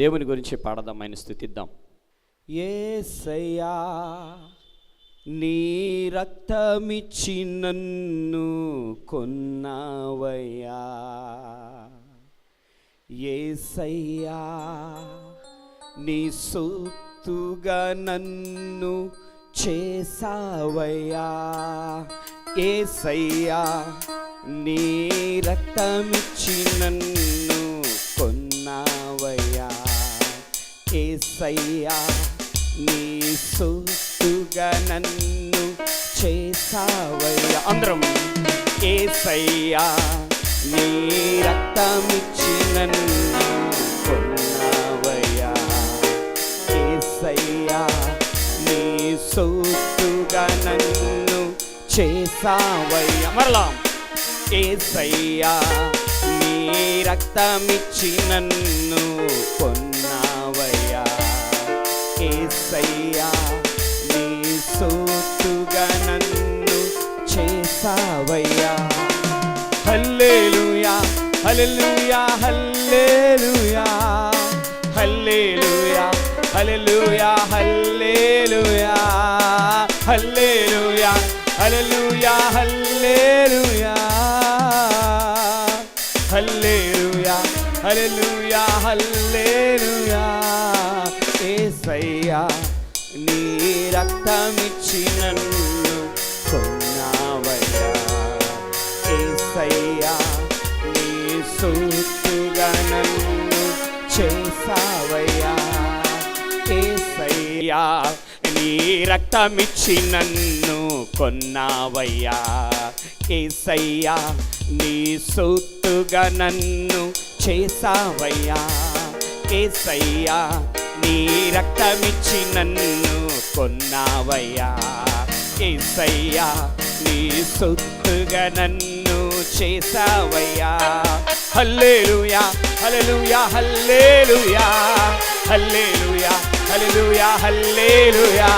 దేవుని గురించి పాడదాం, ఆయన స్తుతిద్దాం. యేసయ్యా నీ రక్తమిచ్చి నన్ను కొన్నావయ్యా, యేసయ్యా నీ సొత్తుగా నన్ను చేసావయ్యా, యేసయ్యా నీ రక్తమిచ్చి నన్ను కొన్నావయ్యా, యేసయ్యా నీ సొత్తుగా నన్ను చేసావయ్యా. అందరం యేసయ్యా నీ రక్తమిచ్చి నన్ను కొన్నావయ్యా, యేసయ్యా నీ సొత్తుగా నన్ను చేసావయ్యా. మరలా యేసయ్యా నీ రక్తమిచ్చి నన్ను కొన్నావయ్యా, యేసయ్యా నీ సొత్తుగా నన్ను చేసావయ్యా. హల్లెలూయా హల్లెలూయా హల్లెలూయా హల్లెలూయా హల్లెలూయా హల్లెలూయా హల్లెలూయా హల్లెలూయా హల్లెలూయా హల్లెలూయా హల్లెలూయా హల్లెలూయా. యేసయ్యా నీ రక్తమిచ్చి నన్ను కొన్నావయ్యా, యేసయ్యా నీ సొత్తుగా నన్ను చేసావయ్యా, యేసయ్యా నీ రక్తమిచ్చి నన్ను కొన్నావయ్యా, యేసయ్యా నీ సొత్తుగా నన్ను చేసావయ్యా, యేసయ్యా నీ రక్తమిచ్చి నన్ను కొన్నావయ్యా, యేసయ్యా నీ సొత్తుగా నన్ను చేసావయ్యా. హల్లెలూయా హల్లెలూయా హల్లెలూయా హల్లెలూయా హల్లెలూయా హల్లెలూయా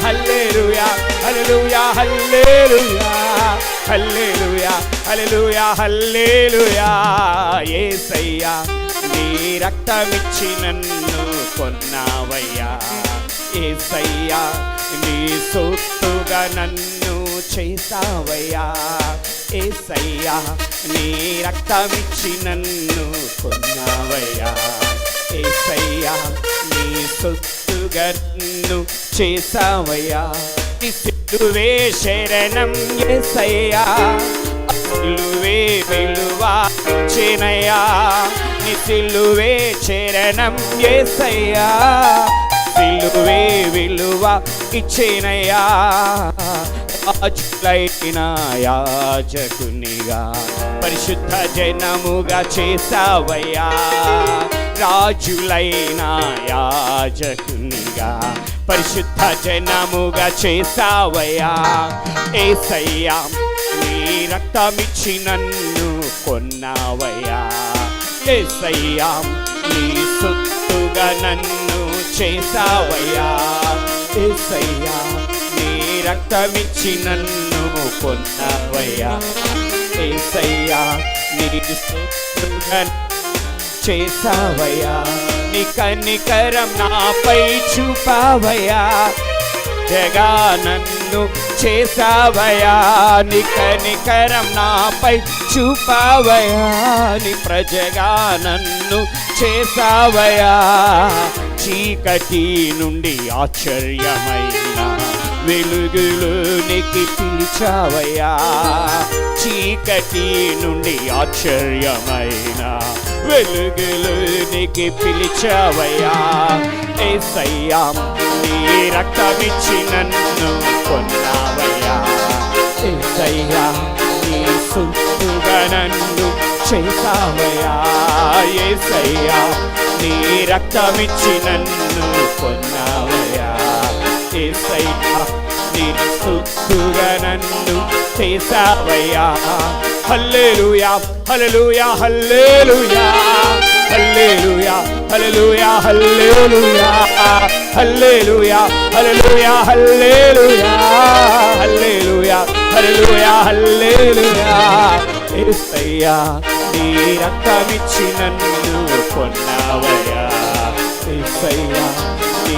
హల్లెలూయా హల్లెలూయా హల్లెలూయా హల్లెలూయా హల్లెలూయా హల్లెలూయా. యేసయ్యా నీ రక్తమిచ్చి నన్ను కొన్నావయ్యా, యేసయ్యా నీ సొత్తుగా నన్ను చేసావయ్యా, యేసయ్యా నీ రక్తమిచ్చి నన్ను కొన్నావయ్యా, యేసయ్యా నీ సొత్తుగా నన్ను చేసావయ్యా. నీ సిలువే శరణం యేసయ్యా, సిలువే విలువ చేనయ్యా, నీ సిలువే చరణం యేసయ్యా, సిలువే విలువ ఇచ్చేనయ్యా. రాజులైన యాజకునిగా పరిశుద్ధ జనముగా చేసావయ్యా, రాజులైన యాజకునిగా పరిశుద్ధ జనముగా చేసావయ్యా, యేసయ్యా నీ రక్తమిచ్చి నన్ను కొన్నావయ్యా, యేసయ్యా నీ సొత్తుగా నన్ను చేసావయ్యా, యేసయ్యా నీ రక్తమిచ్చి నన్ను కొన్నావయ్యా, యేసయ్యా నీ సొత్తుగా చేసావయ్యా. నీ కనికరం నాపై చూపావయ్యా, జగా నన్ను చేసావయ్యా, నీ కనికరం నాపై చూపావయ్యా, నీ ప్రజగా నన్ను చేసావయ్యా. చీకటి నుండి ఆశ్చర్యమైన వెలుగులోనికి పిలిచావయ్యా, చీకటి నుండి ఆశ్చర్యమైన వెలుగులోనికి పిలిచావయ్యా, యేసయ్యా నీ రక్తమిచ్చి నన్ను కొన్నావయ్యా, యేసయ్యా నీ సొత్తుగా నన్ను చేసావయ్యా, యేసయ్యా నీ రక్తమిచ్చి నన్ను కొన్నావయ్యా, యేసయ్యా నీ సొత్తుగా నన్ను చేసావయ్యా. హల్లెలూయా హల్లెలూయా హల్లెలూయా హల్లెలూయా హల్లెలూయా హల్లెలూయా హల్లెలూయా హల్లెలూయా హల్లెలూయా హల్లెలూయా హల్లెలూయా హల్లెలూయా. యేసయ్యా నీ రక్తమిచ్చి నన్ను కొన్నావయ్యా, యేసయ్యా నీ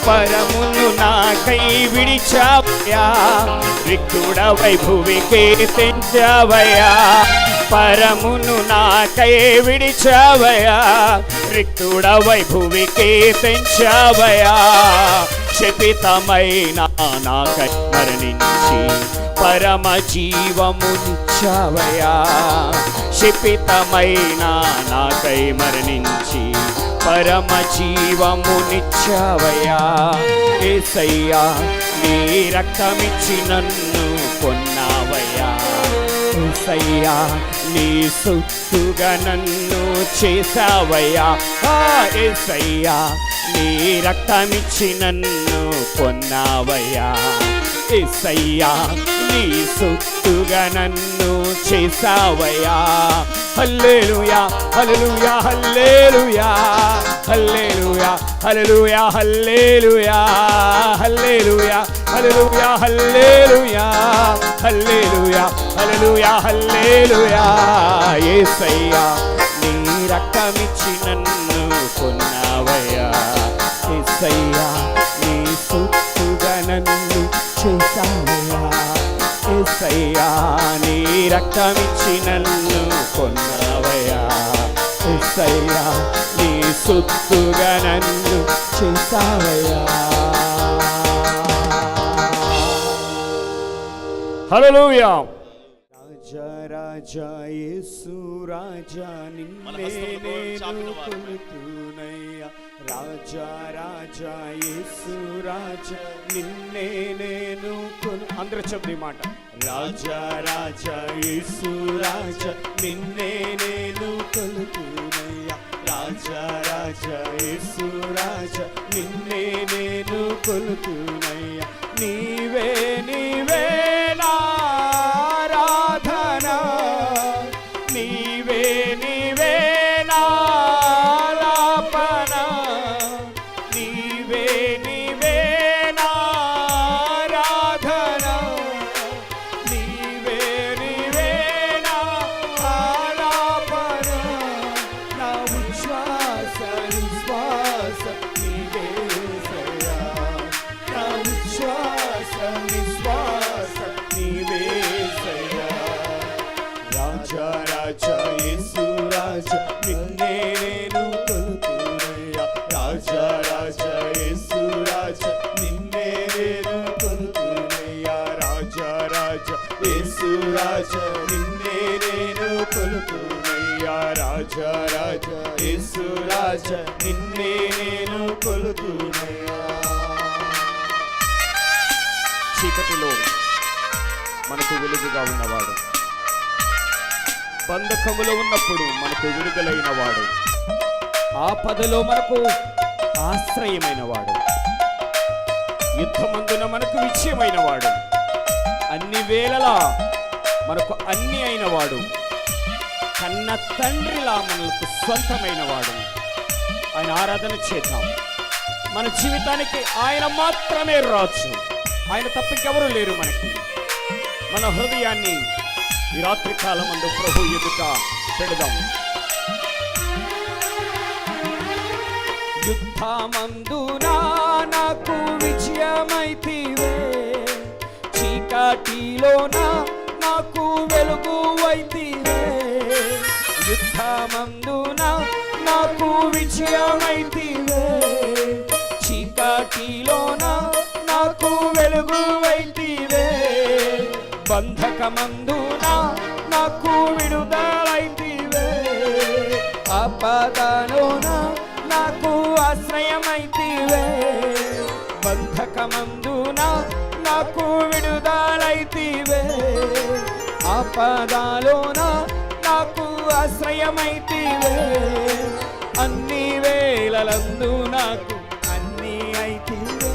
పరమును నాకై విడిచావయ్యా, రిక్తుడవై భువికి తెంచావయ్యా. పరమును నాకై విడిచావయ్యా, రిక్తుడవై భువికి తెంచావయ్యా. శపితమైన నాకై మరణించి పరమ జీవమునిచ్చావయ్యా. శపితమైన నాకై మరణించి పరమ జీవమునిచ్చావయ్యా. యేసయ్యా నీ రక్తమిచ్చి నన్ను కొన్నావయ్యా. యేసయ్యా నీ సొత్తుగా నన్ను చేసావయ్యా. యేసయ్యా నీ రక్తమిచ్చి నన్ను కొన్నావయ్యా. యేసయ్యా నీ సొత్తుగా నన్ను చేసావయ్యా. హల్లెలూయా హల్లెలూయా హల్లెలూయా హల్లెలూయా హల్లెలూయా హల్లెలూయా హల్లెలూయా హల్లెలూయా హల్లెలూయా హల్లెలూయా హల్లెలూయా హల్లెలూయా. యేసయ్యా నీ రక్తమిచ్చి నన్ను కొన్నావయ్యా. యేసయ్యా నీ సొత్తుగా నన్ను చేసావయ్యా. యేసయ్యా నీ రక్తమిచ్చి నన్ను కొన్నావయ్యా. యేసయ్యా నీ సొత్తుగా నన్ను చేసావయ్యా. హల్లెలూయా. రాజా రాజా యేసు రాజా నిన్నే నేను కొలుతునయ్యా. రాజా రాజా యేసు రాజా నిన్నే నేను అందరూ చెప్పు ఈ మాట. రాజా రాజా యేసు రాజా నిన్నే నేను కొలుతునయ్యా. రాజా రాజా యేసు రాజా నిన్నే నేను కొలుతునయ్యా. నీవే నీవే నా ఆరాధన, నీవే నీవే నా ఆలాపన, నీవే నీవే నా ఆరాధన, నీవే నీవే నా ఆలాపన. నా ఉచ్ఛ్వాస నిశ్వాస నీవేసయ్యా. నా ఉచ్ఛ్వాస నిశ్వాస నీవేసయ్యా. రాజా రాజా యేసు రాజా నిన్నే నేను కొలుతునయ్యా. రాజా రాజా యేసు రాజా నిన్నే నేను కొలుతునయ్యా. రాజా రాజా యేసు రాజా నిన్నే నేను కొలుతునయ్యా. రాజా రాజా యేసు రాజా నిన్నే నేను కొలుతునయ్యా. చీకటిలో మనకు వెలుగుగా ఉన్నవాడు, బంధకములో ఉన్నప్పుడు మనకు విడుదలైన వాడు, ఆపదలో మనకు ఆశ్రయమైన వాడు, యుద్ధమందున మనకు విజయమైన వాడు, అన్ని వేళలా మనకు అన్ని అయిన వాడు, కన్న తండ్రిలా మనకు స్వంతమైన వాడు. ఆయన ఆరాధన చేద్దాం. మన జీవితానికి ఆయన మాత్రమే రాజు. ఆయన తప్ప ఇంకెవరూ లేరు మనకి. మన హృదయాన్ని ఈ రాత్రి కాలమందు ప్రభు ఎదుట పెడదాం. యుద్ధమందునా నాకు విజయమైతివే, చీకటిలోనా నాకు వెలుగు అయితివే. యుద్ధమందునా నాకు విజయమైతివే, చీకటిలోనా నాకు వెలుగు అయితివే. బంధకమందునా నాకు విడుదలైతివే, ఆపదలోనా నాకు ఆశ్రయమైతివే. బంధకమందునా నాకు విడుదలైతివే, ఆపదలోనా నాకు ఆశ్రయమైతివే. అన్ని వేళలందు నాకు అన్ని అయితివే,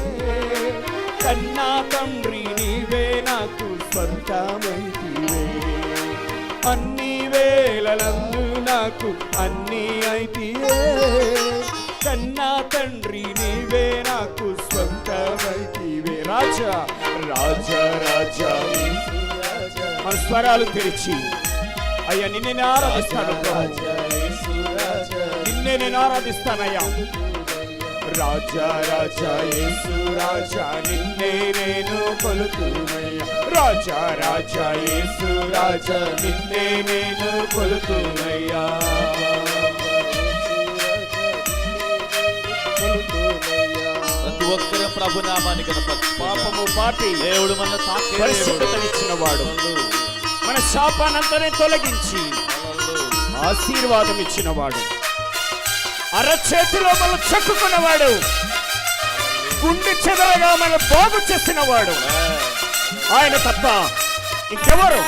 కన్నా తండ్రి నీవే నాకు స్వంతమైతివే. అన్ని వేళలందు నాకు అన్ని అయితివే, కన్నా తండ్రి నీవే నాకు స్వంతమైతివే. రాజా రాజా రాజా మన స్వరాలు తెరిచి అయ్యా నిన్నే నేను ఆరాధిస్తాను ప్రభు. నిన్నే నేను ఆరాధిస్తానయ్యా. రాజా రాజా యేసు రాజా నిన్నే నేను కొలుతునయ్యా. రాజా రాజా యేసు రాజా నిన్నే నేను కొలుతునయ్యా. ప్రతి ఒక్కరు ప్రభు నామాన్ని కనపరచు. పాపము పాపి దేవుడు మన పరిశుద్ధతనిచ్చిన వాడు, మన శాపానంతనే తొలగించి ఆశీర్వాదం ఇచ్చిన వాడు, అరచేతిలో మనం చెక్కుకున్నవాడు, గుండె చెదరగా మనం బాగు చేసిన వాడు. ఆయన తప్ప ఇంకెవరు?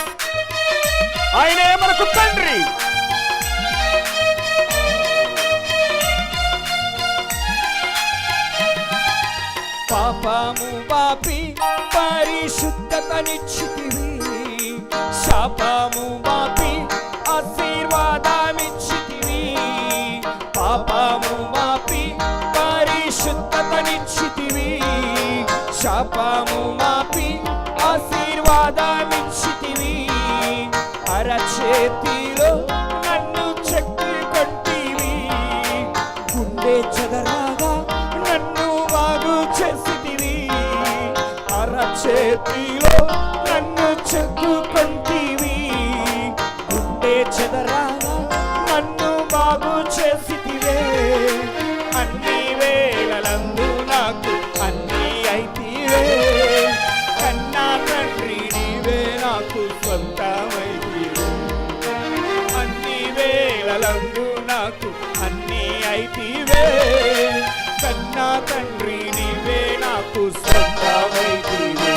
ఆయనే మనకు తండ్రి. పాపము పాపి పరిశుద్ధతనిచ్చితివి, శాపము పాపి ఆశీర్వాదమిచ్చితివి. పాపము మాపి పరిశుద్ధతనిచ్చితివి, శాపము మాపి ఆశీర్వాదమిచ్చితివి. అరచేతిలో నన్ను చెక్కుకొంటివి, గుండె చెదరాగా నన్ను బాగు చేసితివి. అరచేతిలో నన్ను చెక్కుకొంటివి, గుండె చెదరాగా నన్ను బాగు చేసితివే. అన్ని వేళలందు నాకు అన్ని అయితివే. కన్నా తండ్రి నీవే నాకు స్వంతమైతివే. అన్ని వేళలందు నాకు అన్ని అయితివే. కన్నా తండ్రి నీవే నాకు స్వంతమైతివే.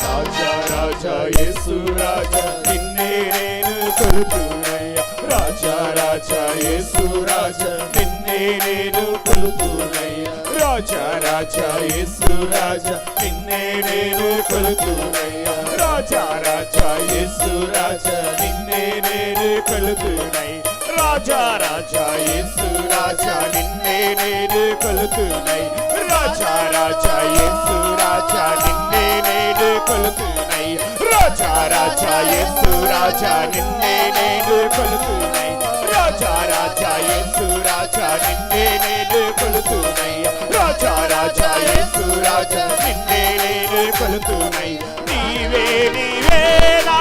రాజా రాజా యేసు రాజా నిన్నే నేను కొలుతునయ్యా. రాజా రాజా యేసు రాజా నిన్నే నేను కొలుతునయ్యా. రాజా రాజా యేసు రాజా నిన్నే నేను కొలుతునయ్యా. రాజా రాజా యేసు రాజా నిన్నే నేను కొలుతునయ్యా. రాజా రాజా యేసు రాజా నిన్నే నేను కొలుతునయ్యా. రాజా రాజా యేసు రాజా నిన్నే నేను కొలుతునయ్యా. రాజా రాజా యేసు రాజా నిన్నే నేను కొలుతునయ్యా. రాజా రాజా యేసు రాజా నిన్నే నేను కొలుతునయ్యా. రాజా రాజా యేసు రాజా నిన్నే నేను కొలుతునయ్యా. నీవే నీవే నా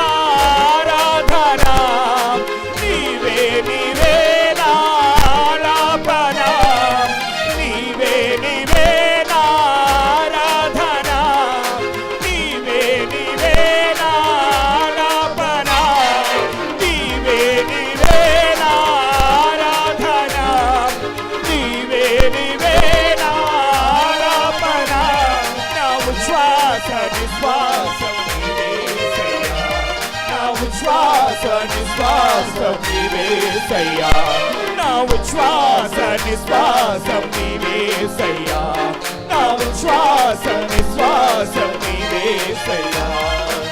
ఆరాధన, నీవే నీవే నా ఆలాపన, నీవే నీవే నా ఆరాధన, నీవే నీవే నా ఆలాపన, నీవే నీవే నా ఆరాధన, నీవే నీవే నా ఆలాపన. నా ఉచ్ఛ్వాస నిశ్వాసం నీవేసయ్యా. నా ఉచ్ఛ్వాస నిశ్వాసం నీవేసయ్యా. నా ఉచ్ఛ్వాస నిశ్వాసం నీవేసయ్యా. నా ఉచ్ఛ్వాస నిశ్వాసం నీవేసయ్యా.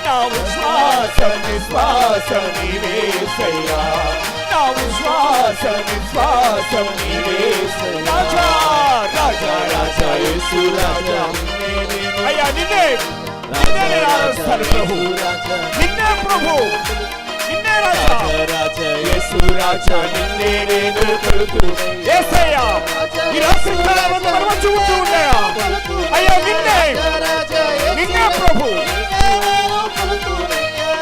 నా ఉచ్ఛ్వాస నిశ్వాసం నీవేసయ్యా. నా ఉచ్ఛ్వాస నిశ్వాసం నీవేసయ్యా. రాజా రాజా రాజా యేసు రాజా అయ్యా నిన్నే నిన్నే నేను ఆరాధిస్తాను ప్రభు. నిన్నే ప్రభు, నిన్నే రాజా. యేసు రాజా నిన్నే నేను కొలుతునయ్యా. యేసయ్యా ఈ రాత్రి కాలమంతా మనం చూస్తూ ఉన్నాయా అయ్యా. నిన్నే నిన్నే ప్రభు.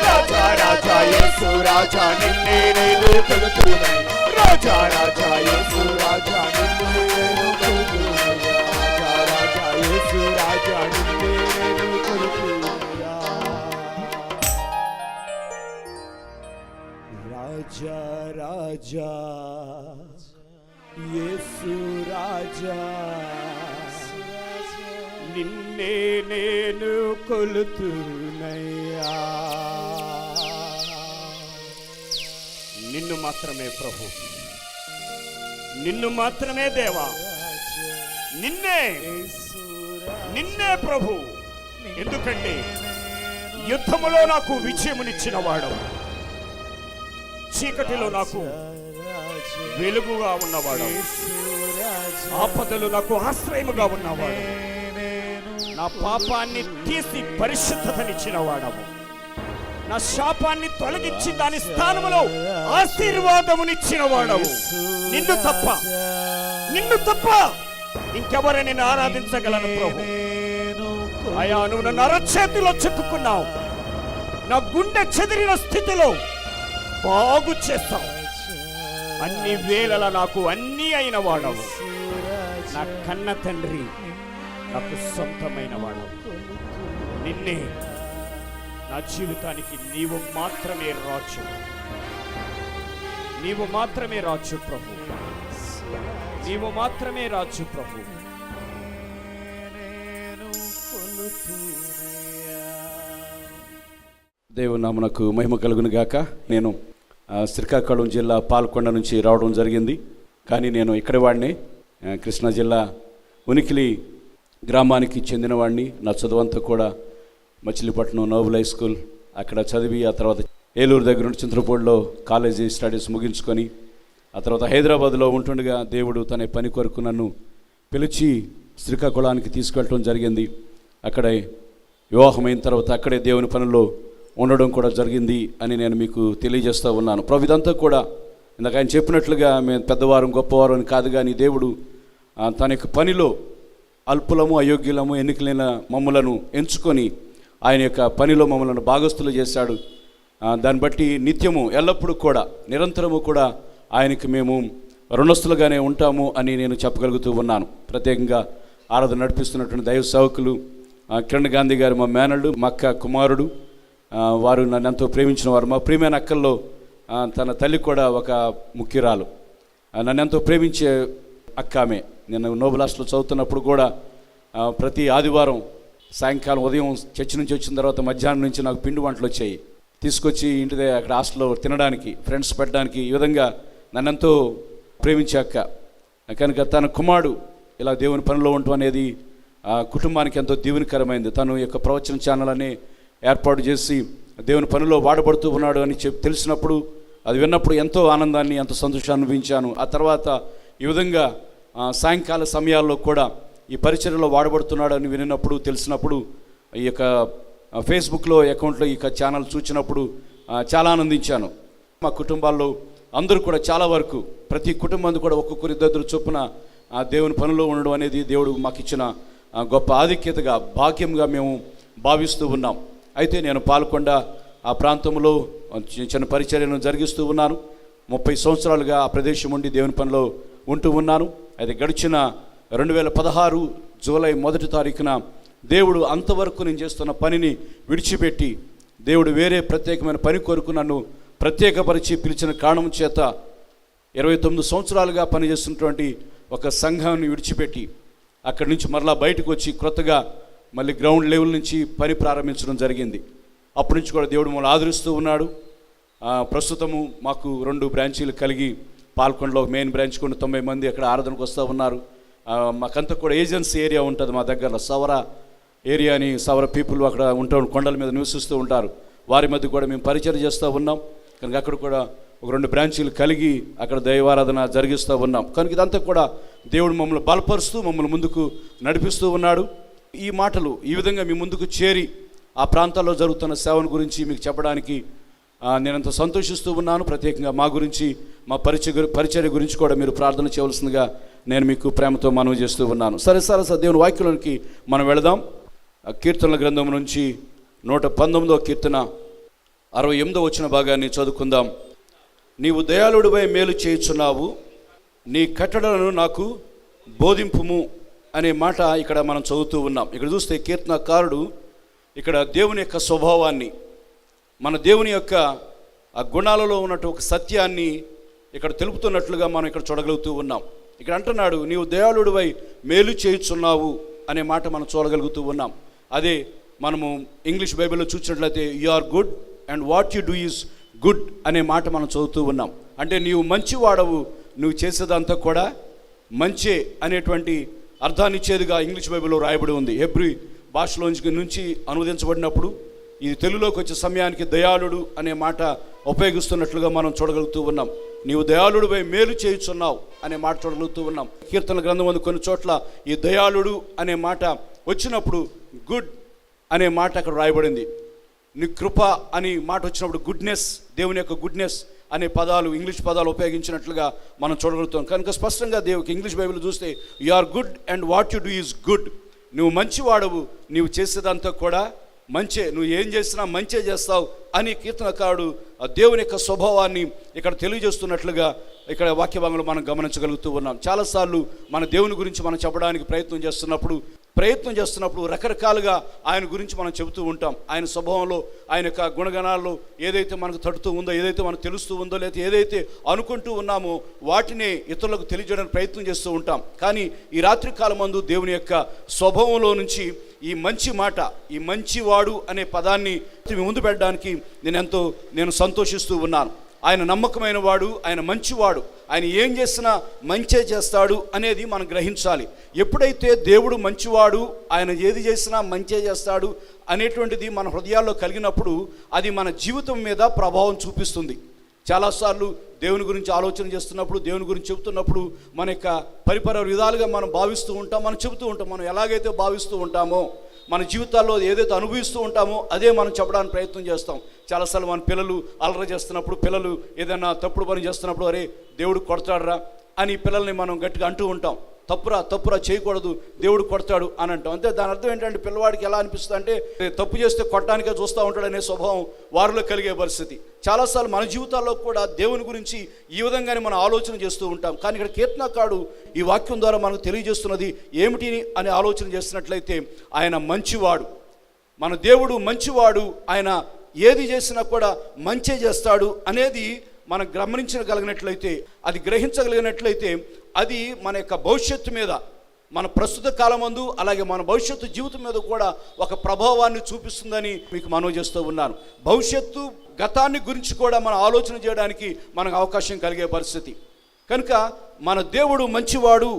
రాజా రాజా యేసు రాజా నిన్నే నేను కొలుతునయ్యా. రాజా రాజా యేసు రాజా నిన్నే నేను కొలుతునయ్యా. రాజా రాజా యేసు రాజా నిన్నే నేను కొలుతునయ్యా. రాజా రాజా యేసు రాజా నిన్నే నేను కొలుతునయ్యా. నిన్ను మాత్రమే ప్రభు, నిన్ను మాత్రమే దేవా, నిన్నే నిన్నే ప్రభు. ఎందుకంటే యుద్ధములో నాకు విజయమునిచ్చిన వాడు, చీకటిలో నాకు వెలుగుగా ఉన్నవాడు. ఆపదలు నాకు ఆశ్రయముగా ఉన్నవాడు, నా పాపాన్ని తీసి పరిశుద్ధతనిచ్చిన వాడవు, నా శాపాన్ని తొలగించి దాని స్థానములో ఆశీర్వాదమునిచ్చిన వాడవు. నిన్ను తప్ప ఇంకెవరిని నేను ఆరాధించగలను ప్రభు? అయా, నువ్వు నన్ను అరచేతిలో చిక్కుకున్నావు, నా గుండె చెదిరిన స్థితిలో బాగు చేస్తావు. అన్ని వేళలా నాకు అన్నీ అయిన వాడవు, నా కన్న తండ్రి, నాకు సొంతమైన వాడవు. నిన్నే నా జీవితానికి నీవు మాత్రమే రాజు, నీవు మాత్రమే రాజు ప్రభు, నీవు మాత్రమే రాజు ప్రభు. దేవుని నామమునకు మహిమ కలుగును గాక. నేను శ్రీకాకుళం జిల్లా పాల్కొండ నుంచి రావడం జరిగింది. కానీ నేను ఇక్కడి వాడిని, కృష్ణా జిల్లా ఉనికిలి గ్రామానికి చెందినవాడిని. నా చదువంతా కూడా మచిలీపట్నం నోబుల్ హై స్కూల్ అక్కడ చదివి, ఆ తర్వాత ఏలూరు దగ్గర నుండి చింతలపూడిలో కాలేజీ స్టడీస్ ముగించుకొని, ఆ తర్వాత హైదరాబాద్లో ఉంటుండగా దేవుడు తన పని కొరకు నన్ను పిలిచి శ్రీకాకుళానికి తీసుకెళ్ళడం జరిగింది. అక్కడే వివాహమైన తర్వాత అక్కడే దేవుని పనుల్లో ఉండడం కూడా జరిగింది అని నేను మీకు తెలియజేస్తూ ఉన్నాను. ప్రభు ఇదంతా కూడా ఇందాక ఆయన చెప్పినట్లుగా మేము పెద్దవారం గొప్పవారు అని కాదు, కానీ దేవుడు తన యొక్క పనిలో అల్పులము అయోగ్యులము ఎన్నికలైన మమ్మలను ఎంచుకొని ఆయన యొక్క పనిలో మమ్మలను భాగస్తులు చేశాడు. దాన్ని బట్టి నిత్యము ఎల్లప్పుడూ కూడా నిరంతరము కూడా ఆయనకి మేము రుణస్తులుగానే ఉంటాము అని నేను చెప్పగలుగుతూ ఉన్నాను. ప్రత్యేకంగా ఆరాధన నడిపిస్తున్నటువంటి దైవ సేవకులు కిరణ్ గాంధీ గారు మా మేనల్డు, మా అక్క కుమారుడు, వారు నన్ను ఎంతో ప్రేమించిన వారు. మా ప్రియమైన అక్కల్లో తన తల్లి కూడా ఒక ముఖ్యురాలు, నన్ను ఎంతో ప్రేమించే అక్క ఆమె. నేను నోబెల్ హాస్టల్లో చదువుతున్నప్పుడు కూడా ప్రతి ఆదివారం సాయంకాలం ఉదయం చర్చి నుంచి వచ్చిన తర్వాత మధ్యాహ్నం నుంచి నాకు పిండి వంటలు వచ్చాయి, తీసుకొచ్చి ఇంటి దగ్గర అక్కడ హాస్టల్లో తినడానికి, ఫ్రెండ్స్ పెట్టడానికి, ఈ విధంగా నన్నెంతో ప్రేమించే అక్క. కనుక తన కుమారుడు ఇలా దేవుని పనిలో ఉండటం అనేది కుటుంబానికి ఎంతో దీవెనకరమైంది. తను యొక్క ప్రవచన ఛానల్ అని ఏర్పాటు చేసి దేవుని పనిలో వాడబడుతూ ఉన్నాడు అని తెలిసినప్పుడు, అది విన్నప్పుడు ఎంతో ఆనందాన్ని, ఎంతో సంతోషాన్ని అనిపించాను. ఆ తర్వాత ఈ విధంగా సాయంకాల సమయాల్లో కూడా ఈ పరిచర్యలో వాడబడుతున్నాడు అని వినినప్పుడు, తెలిసినప్పుడు, ఈ యొక్క ఫేస్బుక్లో అకౌంట్లో ఈ ఛానల్ చూసినప్పుడు చాలా ఆనందించాను. మా కుటుంబాల్లో అందరూ కూడా చాలా వరకు ప్రతి కుటుంబాన్ని కూడా ఒక్కొక్కరిద్దరు చొప్పున దేవుని పనిలో ఉండడం అనేది దేవుడు మాకు ఇచ్చిన గొప్ప ఆధిక్యతగా, భాగ్యంగా మేము భావిస్తూ ఉన్నాం. అయితే నేను పాల్కొండ ఆ ప్రాంతంలో చిన్న పరిచర్యను జరిగిస్తూ ఉన్నాను. 30 సంవత్సరాలుగా ఆ ప్రదేశం ఉండి దేవుని పనిలో ఉంటూ ఉన్నాను. అయితే గడిచిన 2016 జూలై 1వ తారీఖున దేవుడు అంతవరకు నేను చేస్తున్న పనిని విడిచిపెట్టి, దేవుడు వేరే ప్రత్యేకమైన పని కొరకు నన్ను ప్రత్యేకపరిచి పిలిచిన కారణం చేత 29 సంవత్సరాలుగా పనిచేస్తున్నటువంటి ఒక సంఘాన్ని విడిచిపెట్టి అక్కడి నుంచి మరలా బయటకు వచ్చి క్రొత్తగా మళ్ళీ గ్రౌండ్ లెవెల్ నుంచి పని ప్రారంభించడం జరిగింది. అప్పటి నుంచి కూడా దేవుడు మమ్మల్ని ఆదరిస్తూ ఉన్నాడు. ప్రస్తుతము మాకు 2 బ్రాంచీలు కలిగి పాల్కొండలో మెయిన్ బ్రాంచ్ కూడా 90 మంది అక్కడ ఆరాధనకు వస్తూ ఉన్నారు. మాకంతా కూడా ఏజెన్సీ ఏరియా ఉంటుంది మా దగ్గరలో, సవర ఏరియా అని, సవర పీపుల్ అక్కడ ఉంటారు, కొండల మీద నివసిస్తూ ఉంటారు. వారి మధ్య కూడా మేము పరిచయం చేస్తూ ఉన్నాం. కనుక అక్కడ కూడా ఒక 2 బ్రాంచీలు కలిగి అక్కడ దైవారాధన జరిగిస్తూ ఉన్నాం. కనుక ఇదంతా కూడా దేవుడు మమ్మల్ని బలపరుస్తూ మమ్మల్ని ముందుకు నడిపిస్తూ ఉన్నాడు. ఈ మాటలు ఈ విధంగా మీ ముందుకు చేరి ఆ ప్రాంతాల్లో జరుగుతున్న సేవను గురించి మీకు చెప్పడానికి నేనంత సంతోషిస్తూ ఉన్నాను. ప్రత్యేకంగా మా గురించి, మా పరిచర్య గురించి కూడా మీరు ప్రార్థన చేయవలసిందిగా నేను మీకు ప్రేమతో మనవి చేస్తూ ఉన్నాను. సరే దేవుని వాక్యంలోనికి మనం వెళదాం. కీర్తనల గ్రంథం నుంచి 119వ కీర్తన 68వ వచన భాగాన్ని చదువుకుందాం. నీవు దయాళుడివై మేలు చేయుచున్నావు, నీ కట్టడలను నాకు బోధింపుము అనే మాట ఇక్కడ మనం చదువుతూ ఉన్నాం. ఇక్కడ చూస్తే కీర్తనకారుడు ఇక్కడ దేవుని యొక్క స్వభావాన్ని, మన దేవుని యొక్క ఆ గుణాలలో ఉన్నట్టు ఒక సత్యాన్ని ఇక్కడ తెలుపుతున్నట్లుగా మనం ఇక్కడ చూడగలుగుతూ ఉన్నాం. ఇక్కడ అంటున్నాడు, నీవు దయాళుడివై మేలు చేయుచున్నావు అనే మాట మనం చూడగలుగుతూ ఉన్నాం. అదే మనము ఇంగ్లీష్ బైబిల్లో చూసినట్లయితే you are good and what you do is good అనే మాట మనం చదువుతూ ఉన్నాం. అంటే నీవు మంచివాడవు, నువ్వు చేసేదంతా కూడా మంచే అనేటువంటి అర్థాన్ని ఇచ్చేదిగా ఇంగ్లీష్ బైబిల్లో రాయబడి ఉంది. హెబ్రీ భాషలో నుంచి అనువదించబడినప్పుడు ఇది తెలుగులోకి వచ్చే సమయానికి దయాళుడు అనే మాట ఉపయోగిస్తున్నట్లుగా మనం చూడగలుగుతూ ఉన్నాం. నీవు దయాళుడిపై మేలు చేయుచున్నావు అనే మాట చూడగలుగుతూ ఉన్నాం. కీర్తన గ్రంథం అందు కొన్ని చోట్ల ఈ దయాళుడు అనే మాట వచ్చినప్పుడు గుడ్ అనే మాట అక్కడ రాయబడింది. నీ కృప అని మాట వచ్చినప్పుడు గుడ్నెస్, దేవుని యొక్క గుడ్నెస్ అనే పదాలు, ఇంగ్లీష్ పదాలు ఉపయోగించినట్లుగా మనం చూడగలుగుతాం. కనుక స్పష్టంగా దేవునికి ఇంగ్లీష్ బైబిల్ చూస్తే you are good and what you do is good. నువ్వు మంచివాడవు, నీవు చేసేదంతా కూడా మంచే, నువ్వు ఏం చేసినా మంచే చేస్తావు అని కీర్తనకారుడు దేవుని యొక్క స్వభావాన్ని ఇక్కడ తెలియజేస్తున్నట్లుగా ఇక్కడ వాక్య భాగంలో మనం గమనించగలుగుతూ ఉన్నాం. చాలాసార్లు మన దేవుని గురించి మనం చెప్పడానికి ప్రయత్నం చేస్తున్నప్పుడు రకరకాలుగా ఆయన గురించి మనం చెబుతూ ఉంటాం. ఆయన స్వభావంలో, ఆయన యొక్క గుణగణాల్లో ఏదైతే మనకు తడుతూ ఉందో, ఏదైతే మనకు తెలుస్తూ ఉందో, లేదా ఏదైతే అనుకుంటూ ఉన్నామో వాటినే ఇతరులకు తెలియజేయడానికి ప్రయత్నం చేస్తూ ఉంటాం. కానీ ఈ రాత్రి కాలమందు దేవుని యొక్క స్వభావంలో నుంచి ఈ మంచి మాట, ఈ మంచివాడు అనే పదాన్ని ముందు పెట్టడానికి నేను సంతోషిస్తూ ఉన్నాను. ఆయన నమ్మకమైన వాడు, ఆయన మంచివాడు, ఆయన ఏం చేసినా మంచే చేస్తాడు అనేది మనం గ్రహించాలి. ఎప్పుడైతే దేవుడు మంచివాడు, ఆయన ఏది చేసినా మంచే చేస్తాడు అనేటువంటిది మన హృదయాల్లో కలిగినప్పుడు అది మన జీవితం మీద ప్రభావం చూపిస్తుంది. చాలాసార్లు దేవుని గురించి ఆలోచన చేస్తున్నప్పుడు, దేవుని గురించి చెబుతున్నప్పుడు మన యొక్క పరిపర విధాలుగా మనం భావిస్తూ ఉంటాం, మనం చెబుతూ ఉంటాం. మనం ఎలాగైతే భావిస్తూ ఉంటామో, మన జీవితాల్లో ఏదైతే అనుభవిస్తూ ఉంటామో అదే మనం చెప్పడానికి ప్రయత్నం చేస్తాం. చాలాసార్లు మన పిల్లలు అల్లరి చేస్తున్నప్పుడు, పిల్లలు ఏదైనా తప్పుడు పని చేస్తున్నప్పుడు, అరే దేవుడు కొడతాడురా అని పిల్లల్ని మనం గట్టిగా అంటూ ఉంటాం. తప్పురా చేయకూడదు, దేవుడు కొడతాడు అని అంటాం. అంతే. దాని అర్థం ఏంటంటే పిల్లవాడికి ఎలా అనిపిస్తుంది అంటే తప్పు చేస్తే కొట్టడానికే చూస్తూ ఉంటాడనే స్వభావం వారిలో కలిగే పరిస్థితి. చాలాసార్లు మన జీవితాల్లో కూడా దేవుని గురించి ఈ విధంగానే మనం ఆలోచన చేస్తూ ఉంటాం. కానీ ఇక్కడ కీర్తనకారుడు ఈ వాక్యం ద్వారా మనకు తెలియజేస్తున్నది ఏమిటి అని ఆలోచన చేస్తున్నట్లయితే ఆయన మంచివాడు, మన దేవుడు మంచివాడు, ఆయన ఏది చేసినా కూడా మంచే చేస్తాడు అనేది మనం గమనించగలిగినట్లయితే, అది గ్రహించగలిగినట్లయితే అది మన యొక్క భవిష్యత్తు మీద, మన ప్రస్తుత కాలమందు అలాగే మన భవిష్యత్తు జీవితం మీద కూడా ఒక ప్రభావాన్ని చూపిస్తుందని మీకు మనవి చేస్తూ ఉన్నాను. భవిష్యత్తు గతాన్ని గురించి కూడా మనం ఆలోచన చేయడానికి మనకు అవకాశం కలిగే పరిస్థితి. కనుక మన దేవుడు మంచివాడు,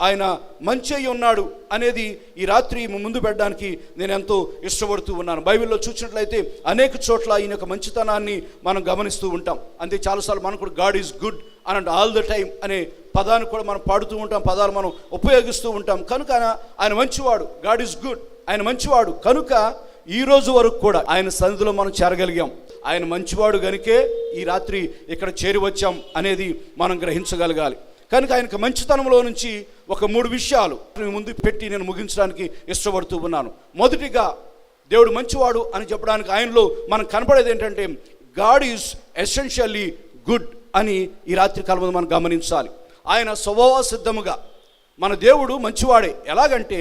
ఆయన మంచి అయి ఉన్నాడు అనేది ఈ రాత్రి ముందు పెట్టడానికి నేను ఎంతో ఇష్టపడుతూ ఉన్నాను. బైబిల్లో చూసినట్లయితే అనేక చోట్ల ఈయన యొక్క మంచితనాన్ని మనం గమనిస్తూ ఉంటాం. అంతే. చాలాసార్లు మనం కూడా గాడ్ ఈజ్ గుడ్ అని ఆల్ ద టైమ్ అనే పదాన్ని కూడా మనం పాడుతూ ఉంటాం, పదాలు మనం ఉపయోగిస్తూ ఉంటాం. కనుక ఆయన మంచివాడు, గాడ్ ఈజ్ గుడ్, ఆయన మంచివాడు. కనుక ఈ రోజు వరకు కూడా ఆయన సన్నిధిలో మనం చేరగలిగాం. ఆయన మంచివాడు గనుకే ఈ రాత్రి ఇక్కడ చేరి వచ్చాం అనేది మనం గ్రహించగలగాలి. కనుక ఆయనకు మంచితనంలో నుంచి ఒక 3 విషయాలు ముందు పెట్టి నేను ముగించడానికి ఇష్టపడుతూ ఉన్నాను. మొదటిగా దేవుడు మంచివాడు అని చెప్పడానికి ఆయనలో మనకు కనపడేది ఏంటంటే గాడ్ ఈజ్ ఎసెన్షియల్లీ గుడ్ అని ఈ రాత్రి కాలంలో మనం గమనించాలి. ఆయన స్వభావ సిద్ధముగా మన దేవుడు మంచివాడే. ఎలాగంటే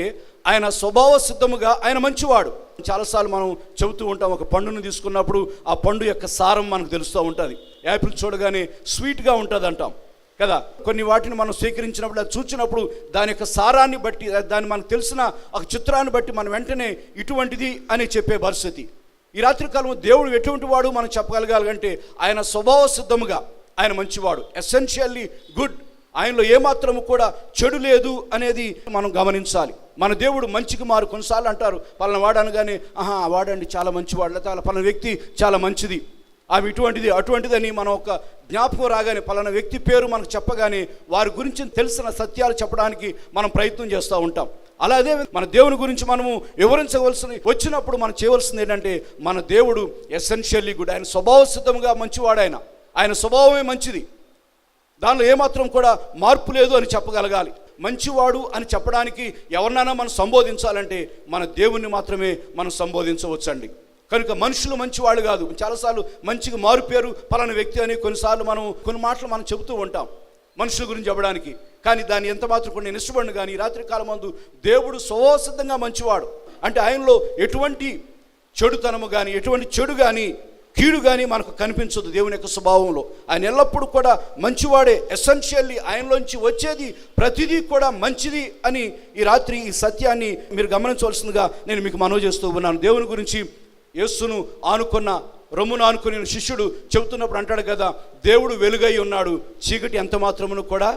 ఆయన స్వభావ సిద్ధముగా ఆయన మంచివాడు. చాలాసార్లు మనం చెబుతూ ఉంటాం, ఒక పండును తీసుకున్నప్పుడు ఆ పండు యొక్క సారం మనకు తెలుస్తూ ఉంటుంది. యాపిల్ చూడగానే స్వీట్గా ఉంటుంది అంటాం కదా. కొన్ని వాటిని మనం స్వీకరించినప్పుడు, అది చూసినప్పుడు దాని యొక్క సారాన్ని బట్టి, దాన్ని మనకు తెలిసిన ఒక చిత్రాన్ని బట్టి మనం వెంటనే ఇటువంటిది అని చెప్పే పరిస్థితి. ఈ రాత్రికాలం దేవుడు ఎటువంటి వాడు మనం చెప్పగలగాలంటే ఆయన స్వభావ సిద్ధముగా ఆయన మంచివాడు, ఎసెన్షియల్లీ గుడ్. ఆయనలో ఏమాత్రము కూడా చెడు లేదు అనేది మనం గమనించాలి. మన దేవుడు మంచికి మారు. కొన్నిసార్లు అంటారు పలానా వాడు అనగానే వాడండి చాలా మంచివాడు, లేదా పలానా వ్యక్తి చాలా మంచిది, ఆమె ఇటువంటిది అటువంటిదని మనం ఒక జ్ఞాపకం రాగానే పలానా వ్యక్తి పేరు మనకు చెప్పగానే వారి గురించి తెలిసిన సత్యాలు చెప్పడానికి మనం ప్రయత్నం చేస్తూ ఉంటాం. అలాగే మన దేవుని గురించి మనము వివరించవలసి వచ్చినప్పుడు మనం చేయవలసింది ఏంటంటే మన దేవుడు ఎసెన్షియల్లీ గుడ్, ఆయన స్వభావ సిద్ధంగా మంచివాడు, ఆయన స్వభావమే మంచిది, దానిలో ఏమాత్రం కూడా మార్పు లేదు అని చెప్పగలగాలి. మంచివాడు అని చెప్పడానికి ఎవరినైనా మనం సంబోధించాలంటే మన దేవుణ్ణి మాత్రమే మనం సంబోధించవచ్చండి. కనుక మనుషులు మంచివాళ్ళు కాదు. చాలాసార్లు మంచిగా మారు పేరు పలానా వ్యక్తి అని కొన్నిసార్లు మనం కొన్ని మాటలు మనం చెబుతూ ఉంటాం మనుషుల గురించి చెప్పడానికి. కానీ దాన్ని ఎంత మాత్రం కూడా నేను ఇష్టపడిన. కానీ ఈ రాత్రి కాలం మందు దేవుడు స్వభావసిద్ధంగా మంచివాడు అంటే ఆయనలో ఎటువంటి చెడుతనము కానీ, ఎటువంటి చెడు కానీ, కీడు కానీ మనకు కనిపించదు. దేవుని యొక్క స్వభావంలో ఆయన ఎల్లప్పుడూ కూడా మంచివాడే. ఎసెన్షియల్లీ ఆయనలోంచి వచ్చేది ప్రతిదీ కూడా మంచిది అని ఈ రాత్రి ఈ సత్యాన్ని మీరు గమనించవలసిందిగా నేను మీకు మనవి చేస్తూ ఉన్నాను. దేవుని గురించి యేసును ఆనుకున్న, రొమ్మును ఆనుకుని శిష్యుడు చెబుతున్నప్పుడు అంటాడు కదా, దేవుడు వెలుగై ఉన్నాడు, చీకటి ఎంత మాత్రమును కూడా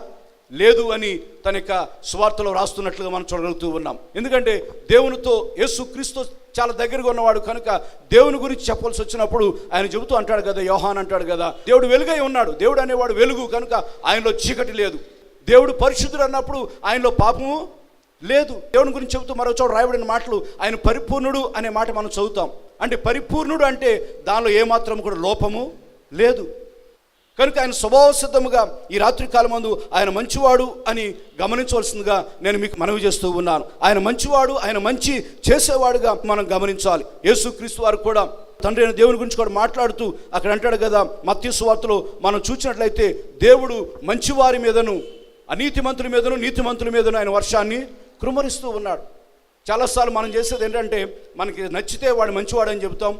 లేదు అని తన యొక్క సువార్తలో రాస్తున్నట్లుగా మనం చూడగలుగుతూ ఉన్నాం. ఎందుకంటే దేవునితో యేసుక్రీస్తు చాలా దగ్గరగా ఉన్నవాడు కనుక దేవుని గురించి చెప్పాల్సి వచ్చినప్పుడు ఆయన చెబుతూ అంటాడు కదా, యోహాన్ అంటాడు కదా, దేవుడు వెలుగై ఉన్నాడు, దేవుడు అనేవాడు వెలుగు కనుక ఆయనలో చీకటి లేదు. దేవుడు పరిశుద్ధుడు అన్నప్పుడు ఆయనలో పాపము లేదు. దేవుని గురించి చెబుతూ మరో చోట రాయబడిన మాటలు ఆయన పరిపూర్ణుడు అనే మాట మనం చదువుతాం. అంటే పరిపూర్ణుడు అంటే దానిలో ఏమాత్రం కూడా లోపము లేదు. కనుక ఆయన స్వభావసిద్ధముగా ఈ రాత్రి కాలమందు ఆయన మంచివాడు అని గమనించవలసిందిగా నేను మీకు మనవి చేస్తూ ఉన్నాను. ఆయన మంచివాడు, ఆయన మంచి చేసేవాడుగా మనం గమనించాలి. యేసుక్రీస్తు వారు కూడా తండ్రి అయిన దేవుని గురించి కూడా మాట్లాడుతూ అక్కడ అంటాడు కదా, మత్తయి సువార్తలో మనం చూసినట్లయితే దేవుడు మంచివారి మీదను అనీతిమంతుల మీదను నీతిమంతుల మీదను ఆయన వర్షాన్ని కుమ్మరిస్తూ ఉన్నాడు. చాలాసార్లు మనం చేసేది ఏంటంటే, మనకి నచ్చితే వాడు మంచివాడని చెబుతాం,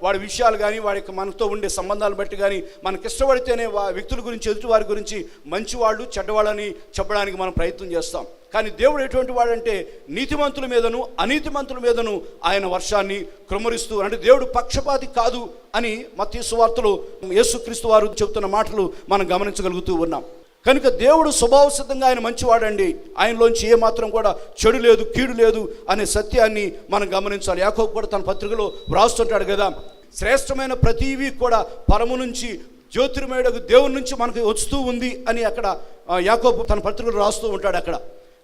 వాడి విషయాలు కానీ మనతో ఉండే సంబంధాలు బట్టి కానీ మనకి ఇష్టపడితేనే వ్యక్తుల గురించి, ఎదుటి వారి గురించి మంచివాళ్ళు చెడ్డవాళ్ళని చెప్పడానికి మనం ప్రయత్నం చేస్తాం. కానీ దేవుడు ఎటువంటి వాడంటే నీతిమంతుల మీదను అనీతిమంతుల మీదను ఆయన వర్షాన్ని కుమ్మరిస్తూ, అంటే దేవుడు పక్షపాతి కాదు అని మత్తయి సువార్తలో యేసుక్రీస్తు వారు చెబుతున్న మాటలు మనం గమనించగలుగుతూ ఉన్నాం. కనుక దేవుడు స్వభావసిద్ధంగా ఆయన మంచివాడండి, ఆయనలోంచి ఏమాత్రం కూడా చెడు లేదు, కీడు లేదు అనే సత్యాన్ని మనం గమనించాలి. యాకోబు కూడా తన పత్రికలో వ్రాస్తుంటాడు కదా, శ్రేష్టమైన ప్రతివీ కూడా పరము నుంచి జ్యోతిర్మయుడకు దేవుని నుంచి మనకు వస్తూ ఉంది అని అక్కడ యాకోబు తన పత్రికలో రాస్తూ ఉంటాడు అక్కడ.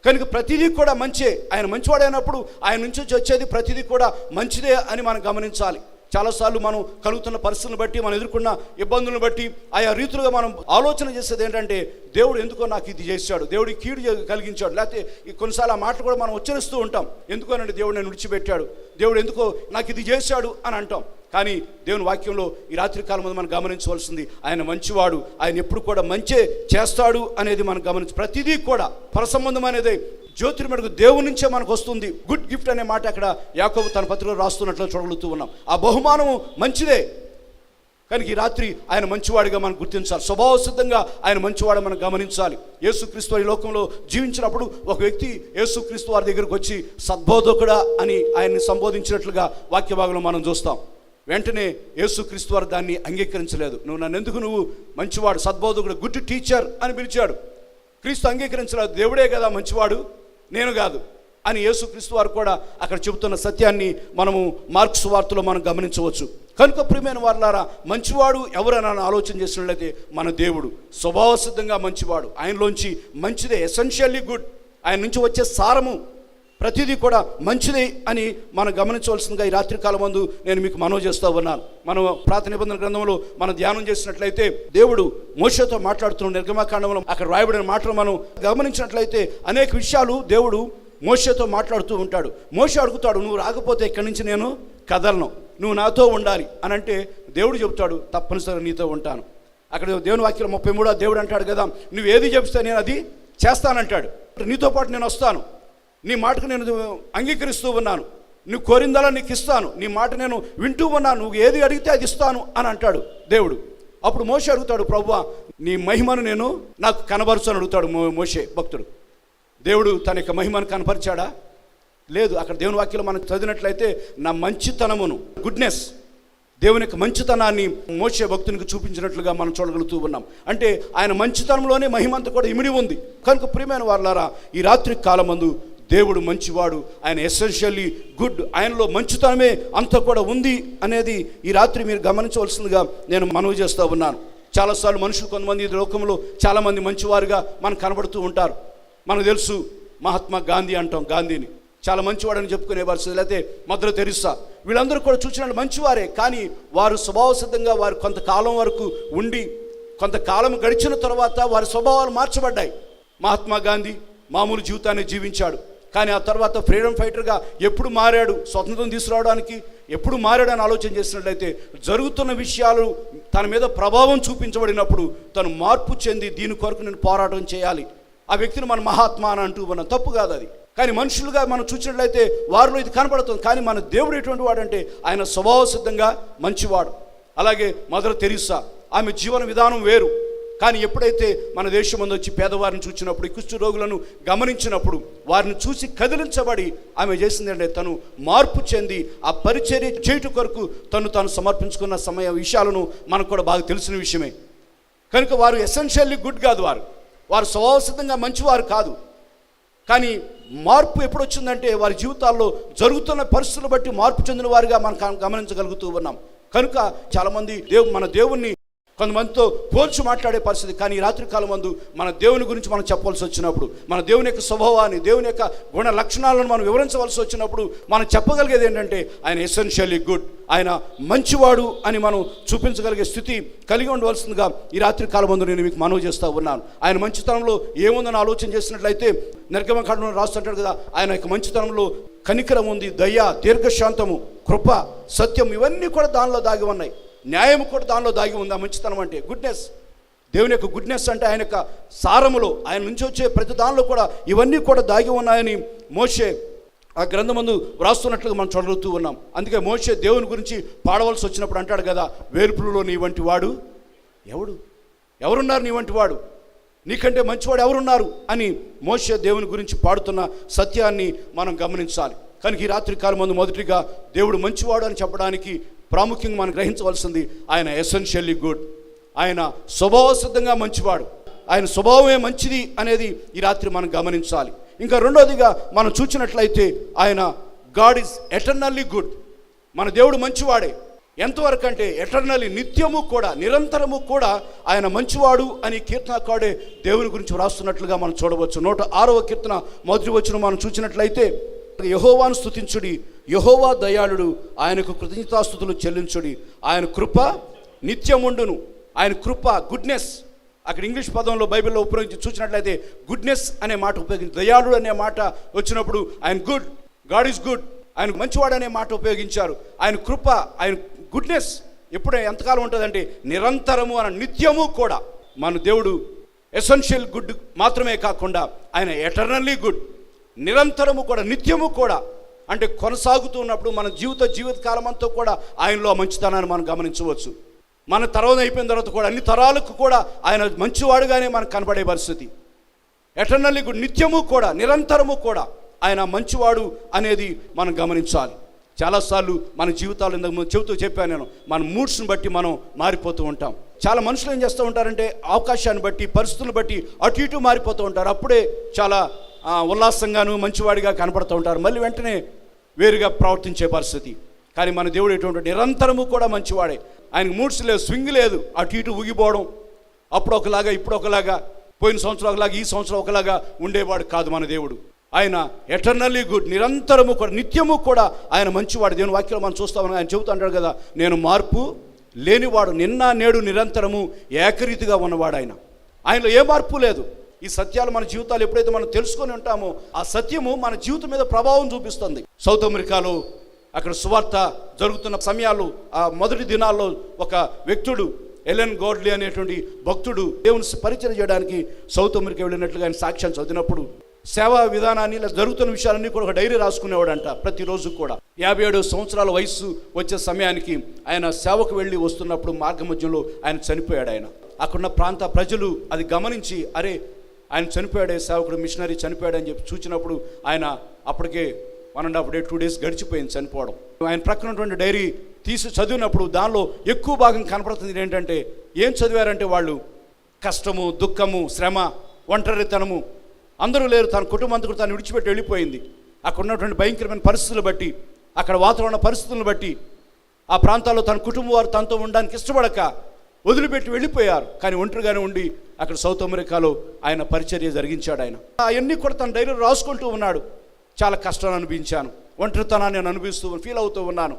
కనుక ప్రతిదీ కూడా మంచే, ఆయన మంచివాడైనప్పుడు ఆయన నుంచి వచ్చేది ప్రతిదీ కూడా మంచిదే అని మనం గమనించాలి. చాలాసార్లు మనం కలుగుతున్న పరిస్థితులను బట్టి, మనం ఎదుర్కొన్న ఇబ్బందులను బట్టి ఆయా రీతులుగా మనం ఆలోచన చేసేది ఏంటంటే, దేవుడు ఎందుకో నాకు ఇది చేశాడు, దేవుడు కీడు కలిగించాడు, లేకపోతే కొన్నిసార్లు ఆ మాటలు కూడా మనం ఉచ్చరిస్తూ ఉంటాం. ఎందుకోనంటే దేవుడు నేను విడిచిపెట్టాడు, దేవుడు ఎందుకో నాకు ఇది చేశాడు అని అంటాం. కానీ దేవుని వాక్యంలో ఈ రాత్రి కాలం మనం గమనించవలసింది, ఆయన మంచివాడు, ఆయన ఎప్పుడు కూడా మంచే చేస్తాడు అనేది మనం గమనించి, ప్రతిదీ కూడా పరసంబంధం అనేది జ్యోతిర్మయుడు దేవుని నుంచే మనకు వస్తుంది. గుడ్ గిఫ్ట్ అనే మాట అక్కడ యాకోబు తన పత్రికలో రాస్తున్నట్లు చూడగలుగుతూ ఉన్నాం. ఆ బహుమానము మంచిదే. కనుక ఈ రాత్రి ఆయన మంచివాడిగా మనం గుర్తించాలి, స్వభావసిద్ధంగా ఆయన మంచివాడు మనం గమనించాలి. యేసుక్రీస్తు ఈ లోకంలో జీవించినప్పుడు ఒక వ్యక్తి యేసుక్రీస్తు వారి దగ్గరకు వచ్చి సద్బోధకుడా అని ఆయన్ని సంబోధించినట్లుగా వాక్య భాగంలో మనం చూస్తాం. వెంటనే యేసుక్రీస్తు వారు దాన్ని అంగీకరించలేదు. నువ్వు మంచివాడు, సద్బోధకుడు, గుడ్ టీచర్ అని పిలిచాడు. క్రీస్తు అంగీకరించలేదు. దేవుడే కదా మంచివాడు, నేను కాదు అని యేసుక్రీస్తు వారు కూడా అక్కడ చెబుతున్న సత్యాన్ని మనము మార్క్స్ వార్తలో మనం గమనించవచ్చు. కనుక ప్రియమైన వారలారా, మంచివాడు ఎవరైనా ఆలోచన చేసినట్లయితే మన దేవుడు స్వభావసిద్ధంగా మంచివాడు, ఆయనలోంచి మంచిదే, ఎసెన్షియల్లీ గుడ్, ఆయన నుంచి వచ్చే సారము ప్రతిదీ కూడా మంచిదే అని మనం గమనించవలసిందిగా ఈ రాత్రి కాలం ముందు నేను మీకు మనవి చేస్తూ ఉన్నాను. మనం పాత నిబంధన గ్రంథంలో మనం ధ్యానం చేసినట్లయితే దేవుడు మోషేతో మాట్లాడుతున్న నిర్గమకాండంలో అక్కడ రాయబడిన మాటలు మనం గమనించినట్లయితే అనేక విషయాలు దేవుడు మోషేతో మాట్లాడుతూ ఉంటాడు. మోషే అడుగుతాడు, నువ్వు రాకపోతే ఇక్కడి నుంచి నేను కదలను, నువ్వు నాతో ఉండాలి అని అంటే దేవుడు చెబుతాడు, తప్పనిసరిగా నీతో ఉంటాను. అక్కడ దేవుని వాక్యం 33 దేవుడు అంటాడు కదా, నువ్వు ఏది చెప్తే నేను అది చేస్తానంటాడు. నీతో పాటు నేను వస్తాను, నీ మాటకు నేను అంగీకరిస్తూ ఉన్నాను, నువ్వు కోరిందలా నీకు ఇస్తాను, నీ మాట నేను వింటూ ఉన్నాను, నువ్వు ఏది అడిగితే అది ఇస్తాను అని అంటాడు దేవుడు. అప్పుడు మోషే అడుగుతాడు, ప్రభువా నీ మహిమను నేను నాకు కనబరుచు అని అడుగుతాడు మోషే భక్తుడు. దేవుడు తన యొక్క మహిమను కనపరిచాడా? లేదు. అక్కడ దేవుని వాక్యంలో మనం చదివినట్లయితే నా మంచితనమును, గుడ్నెస్, దేవుని యొక్క మంచితనాన్ని మోషే భక్తునికి చూపించినట్లుగా మనం చూడగలుగుతూ ఉన్నాం. అంటే ఆయన మంచితనంలోనే మహిమంతా కూడా ఇమిడి ఉంది. కనుక ప్రియమైన వారలారా, ఈ రాత్రి కాలమందు దేవుడు మంచివాడు, ఆయన ఎసెన్షియల్లీ గుడ్, ఆయనలో మంచితనమే అంతా కూడా ఉంది అనేది ఈ రాత్రి మీరు గమనించవలసిందిగా నేను మనవి చేస్తూ ఉన్నాను. చాలాసార్లు మనుషులు కొంతమంది ఈ లోకంలో చాలామంది మంచివారుగా మనకు కనబడుతూ ఉంటారు. మనకు తెలుసు మహాత్మా గాంధీ అంటాం, గాంధీని చాలా మంచివాడని చెప్పుకునే పరిస్థితి, లేకపోతే మదర్ తెరిసా, వీళ్ళందరూ కూడా చూసిన మంచివారే. కానీ వారు స్వభావసిద్ధంగా వారు కొంతకాలం వరకు ఉండి కొంతకాలం గడిచిన తర్వాత వారి స్వభావాలు మార్చబడ్డాయి. మహాత్మా గాంధీ మామూలు జీవితాన్ని జీవించాడు, కానీ ఆ తర్వాత ఫ్రీడమ్ ఫైటర్గా ఎప్పుడు మారాడు, స్వతంత్రం తీసుకురావడానికి ఎప్పుడు మారాడని ఆలోచన చేసినట్లయితే జరుగుతున్న విషయాలు తన మీద ప్రభావం చూపించబడినప్పుడు తను మార్పు చెంది దీని కొరకు నేను పోరాటం చేయాలి, ఆ వ్యక్తిని మన మహాత్మా అని అంటూ ఉన్నాం. తప్పు కాదు అది. కానీ మనుషులుగా మనం చూసినట్లయితే వారిలో ఇది కనపడుతుంది. కానీ మన దేవుడు ఎటువంటి వాడంటే ఆయన స్వభావ సిద్ధంగా మంచివాడు. అలాగే మదర్ తెరిసా, ఆమె జీవన విధానం వేరు. కానీ ఎప్పుడైతే మన దేశం ముందు వచ్చి పేదవారిని చూసినప్పుడు, కుష్ఠ రోగులను గమనించినప్పుడు వారిని చూసి కదిలించబడి ఆమె చేసిందంటే తను మార్పు చెంది ఆ పరిచర్య చేయటం కొరకు తను సమర్పించుకున్న విషయాలను మనకు కూడా బాగా తెలిసిన విషయమే. కనుక వారు ఎసెన్షియల్లీ గుడ్ కాదు, వారు స్వభావసిద్ధంగా మంచివారు కాదు. కానీ మార్పు ఎప్పుడు వచ్చిందంటే వారి జీవితాల్లో జరుగుతున్న పరిస్థితులు బట్టి మార్పు చెందిన వారిగా మనం గమనించగలుగుతూ ఉన్నాం. కనుక చాలామంది మన దేవుణ్ణి కొంతమందితో పోల్చి మాట్లాడే పరిస్థితి. కానీ ఈ రాత్రి కాలం మందు మన దేవుని గురించి మనం చెప్పవలసి వచ్చినప్పుడు, మన దేవుని యొక్క స్వభావాన్ని, దేవుని యొక్క గుణ లక్షణాలను మనం వివరించవలసి వచ్చినప్పుడు మనం చెప్పగలిగేది ఏంటంటే ఆయన ఎసెన్షియల్లీ గుడ్, ఆయన మంచివాడు అని మనం చూపించగలిగే స్థితి కలిగి ఉండవలసిందిగా ఈ రాత్రి కాలం మందు నేను మీకు మనవి చేస్తూ ఉన్నాను. ఆయన మంచితనంలో ఏముందని ఆలోచన చేసినట్లయితే నిర్గమకాండంలో రాస్తుంటాడు కదా, ఆయన యొక్క మంచితనంలో కనికరం ఉంది, దయ, దీర్ఘశాంతము, కృప, సత్యం ఇవన్నీ కూడా దానిలో దాగి ఉన్నాయి. న్యాయం కూడా దానిలో దాగి ఉంది. ఆ మంచితనం అంటే గుడ్నెస్, దేవుని యొక్క గుడ్నెస్ అంటే ఆయన యొక్క సారములో, ఆయన నుంచి వచ్చే ప్రతి దానిలో కూడా ఇవన్నీ కూడా దాగి ఉన్నాయని మోషే ఆ గ్రంథమందు వ్రాస్తున్నట్లుగా మనం చదువుతూ ఉన్నాం. అందుకే మోషే దేవుని గురించి పాడవలసి వచ్చినప్పుడు అంటాడు కదా, వేల్పులలో నీ వంటి వాడు ఎవరున్నారు, నీ వంటి వాడు, నీకంటే మంచివాడు ఎవరున్నారు అని మోషే దేవుని గురించి పాడుతున్న సత్యాన్ని మనం గమనించాలి. కనుక ఈ రాత్రి కాలం ముందు మొదటిగా దేవుడు మంచివాడు అని చెప్పడానికి ప్రాముఖ్యంగా మనం గ్రహించవలసింది ఆయన ఎసెన్షియల్లీ గుడ్, ఆయన స్వభావసిద్ధంగా మంచివాడు, ఆయన స్వభావమే మంచిది అనేది ఈ రాత్రి మనం గమనించాలి. ఇంకా రెండోదిగా మనం చూసినట్లయితే ఆయన గాడ్ ఈజ్ ఎటర్నల్లీ గుడ్. మన దేవుడు మంచివాడే. ఎంతవరకు అంటే ఎటర్నల్లీ, నిత్యము కూడా, నిరంతరము కూడా ఆయన మంచివాడు అని కీర్తనకారుడే దేవుని గురించి వ్రాస్తున్నట్లుగా మనం చూడవచ్చు. 106వ కీర్తన మొదటి వచనం మనం చూసినట్లయితే యెహోవాను స్తుతించుడి, యెహోవా దయాళుడు, ఆయనకు కృతజ్ఞతాస్తుతులు చెల్లించుడి, ఆయన కృప నిత్యముండును. ఆయన కృప, గుడ్నెస్, అక్కడ ఇంగ్లీష్ పదంలో బైబిల్లో ఉపయోగించి చూసినట్లయితే గుడ్నెస్ అనే మాట ఉపయోగించి, దయాళుడు అనే మాట వచ్చినప్పుడు ఆయన గుడ్, గాడ్ ఈజ్ గుడ్, ఆయన మంచివాడు అనే మాట ఉపయోగించారు. ఆయన కృప, ఆయన గుడ్నెస్ ఎప్పుడు ఎంతకాలం ఉంటుందంటే నిరంతరము అని, నిత్యము కూడా. మన దేవుడు ఎసెన్షియల్ గుడ్ మాత్రమే కాకుండా ఆయన ఎటర్నల్లీ గుడ్, నిరంతరము కూడా, నిత్యము కూడా. అంటే కొనసాగుతూ ఉన్నప్పుడు మన జీవిత కాలం అంతా కూడా ఆయనలో మంచితనాన్ని మనం గమనించవచ్చు. మన తరం అయిపోయిన తర్వాత కూడా అన్ని తరాలకు కూడా ఆయన మంచివాడుగానే మనకు కనబడే పరిస్థితి. ఎటర్నల్లీ గుడ్, నిత్యము కూడా, నిరంతరము కూడా ఆయన మంచివాడు అనేది మనం గమనించాలి. చాలాసార్లు మన జీవితాలు ఇంతకు చెబుతూ చెప్పాను నేను, మన మూడ్స్ని బట్టి మనం మారిపోతూ ఉంటాం. చాలా మనుషులు ఏం చేస్తూ ఉంటారంటే అవకాశాన్ని బట్టి, పరిస్థితులను బట్టి అటు ఇటు మారిపోతూ ఉంటారు. అప్పుడే చాలా ఉల్లాసంగాను మంచివాడిగా కనపడుతూ ఉంటారు, మళ్ళీ వెంటనే వేరుగా ప్రవర్తించే పరిస్థితి. కానీ మన దేవుడు ఎటువంటి నిరంతరము కూడా మంచివాడే. ఆయనకు మూడ్స్ లేదు, స్వింగ్ లేదు, అటు ఇటు ఊగిపోవడం, అప్పుడు ఒకలాగా ఇప్పుడు ఒకలాగా, పోయిన సంవత్సరం ఒకలాగా ఈ సంవత్సరం ఒకలాగా ఉండేవాడు కాదు మన దేవుడు. ఆయన ఎటర్నల్లీ గుడ్, నిరంతరము కూడా, నిత్యము కూడా ఆయన మంచివాడు. దేవుని వాక్యంలో మనం చూస్తామని ఆయన చెబుతూ అంటాడు కదా, నేను మార్పు లేనివాడు, నిన్న నేడు నిరంతరము ఏకరీతిగా ఉన్నవాడు ఆయన. ఆయనలో ఏ మార్పు లేదు. ఈ సత్యాలు మన జీవితాలు ఎప్పుడైతే మనం తెలుసుకొని ఉంటామో ఆ సత్యము మన జీవితం మీద ప్రభావం చూపిస్తుంది. సౌత్ అమెరికాలో అక్కడ సువార్త జరుగుతున్న సమయాలు, ఆ మొదటి దినాల్లో ఒక వ్యక్తుడు ఎలెన్ గోడ్లీ అనేటువంటి భక్తుడు దేవుని పరిచయం చేయడానికి సౌత్ అమెరికా వెళ్ళినట్లుగా ఆయన సాక్ష్యం చదివినప్పుడు సేవా విధానాన్ని, ఇలా జరుగుతున్న విషయాలన్నీ కూడా ఒక డైరీ రాసుకునేవాడంట ప్రతిరోజు కూడా. 57 సంవత్సరాల వయసు వచ్చే సమయానికి ఆయన సేవకు వెళ్ళి వస్తున్నప్పుడు మార్గ మధ్యంలో ఆయన చనిపోయాడు. ఆయన అక్కడున్న ప్రాంత ప్రజలు అది గమనించి, అరే ఆయన చనిపోయాడే, సేవకుడు మిషనరీ చనిపోయాడు అని చెప్పి చూచినప్పుడు ఆయన అప్పటికే 1.5 day 2 days గడిచిపోయింది చనిపోవడం. ఆయన ప్రక్కన ఉన్నటువంటి డైరీ తీసి చదివినప్పుడు దానిలో ఎక్కువ భాగం కనపడుతుంది ఏంటంటే, ఏం చదివారంటే వాళ్ళు కష్టము, దుఃఖము, శ్రమ, ఒంటరితనము, అందరూ లేరు, తన కుటుంబంతో కూడా తను విడిచిపెట్టి వెళ్ళిపోయింది. అక్కడ ఉన్నటువంటి భయంకరమైన పరిస్థితులు బట్టి, అక్కడ వాతావరణ పరిస్థితులను బట్టి ఆ ప్రాంతాల్లో తన కుటుంబం వారు తనతో ఉండడానికి ఇష్టపడక వదిలిపెట్టి వెళ్ళిపోయారు. కానీ ఒంటరిగానే ఉండి అక్కడ సౌత్ అమెరికాలో ఆయన పరిచర్య జరిగించాడు. ఆయన అవన్నీ కూడా తన డైరీలో రాసుకుంటూ ఉన్నాడు. చాలా కష్టాన్ని అనిపించాను, ఒంటరితనాన్ని నేను అనుభవిస్తూ ఫీల్ అవుతూ ఉన్నాను,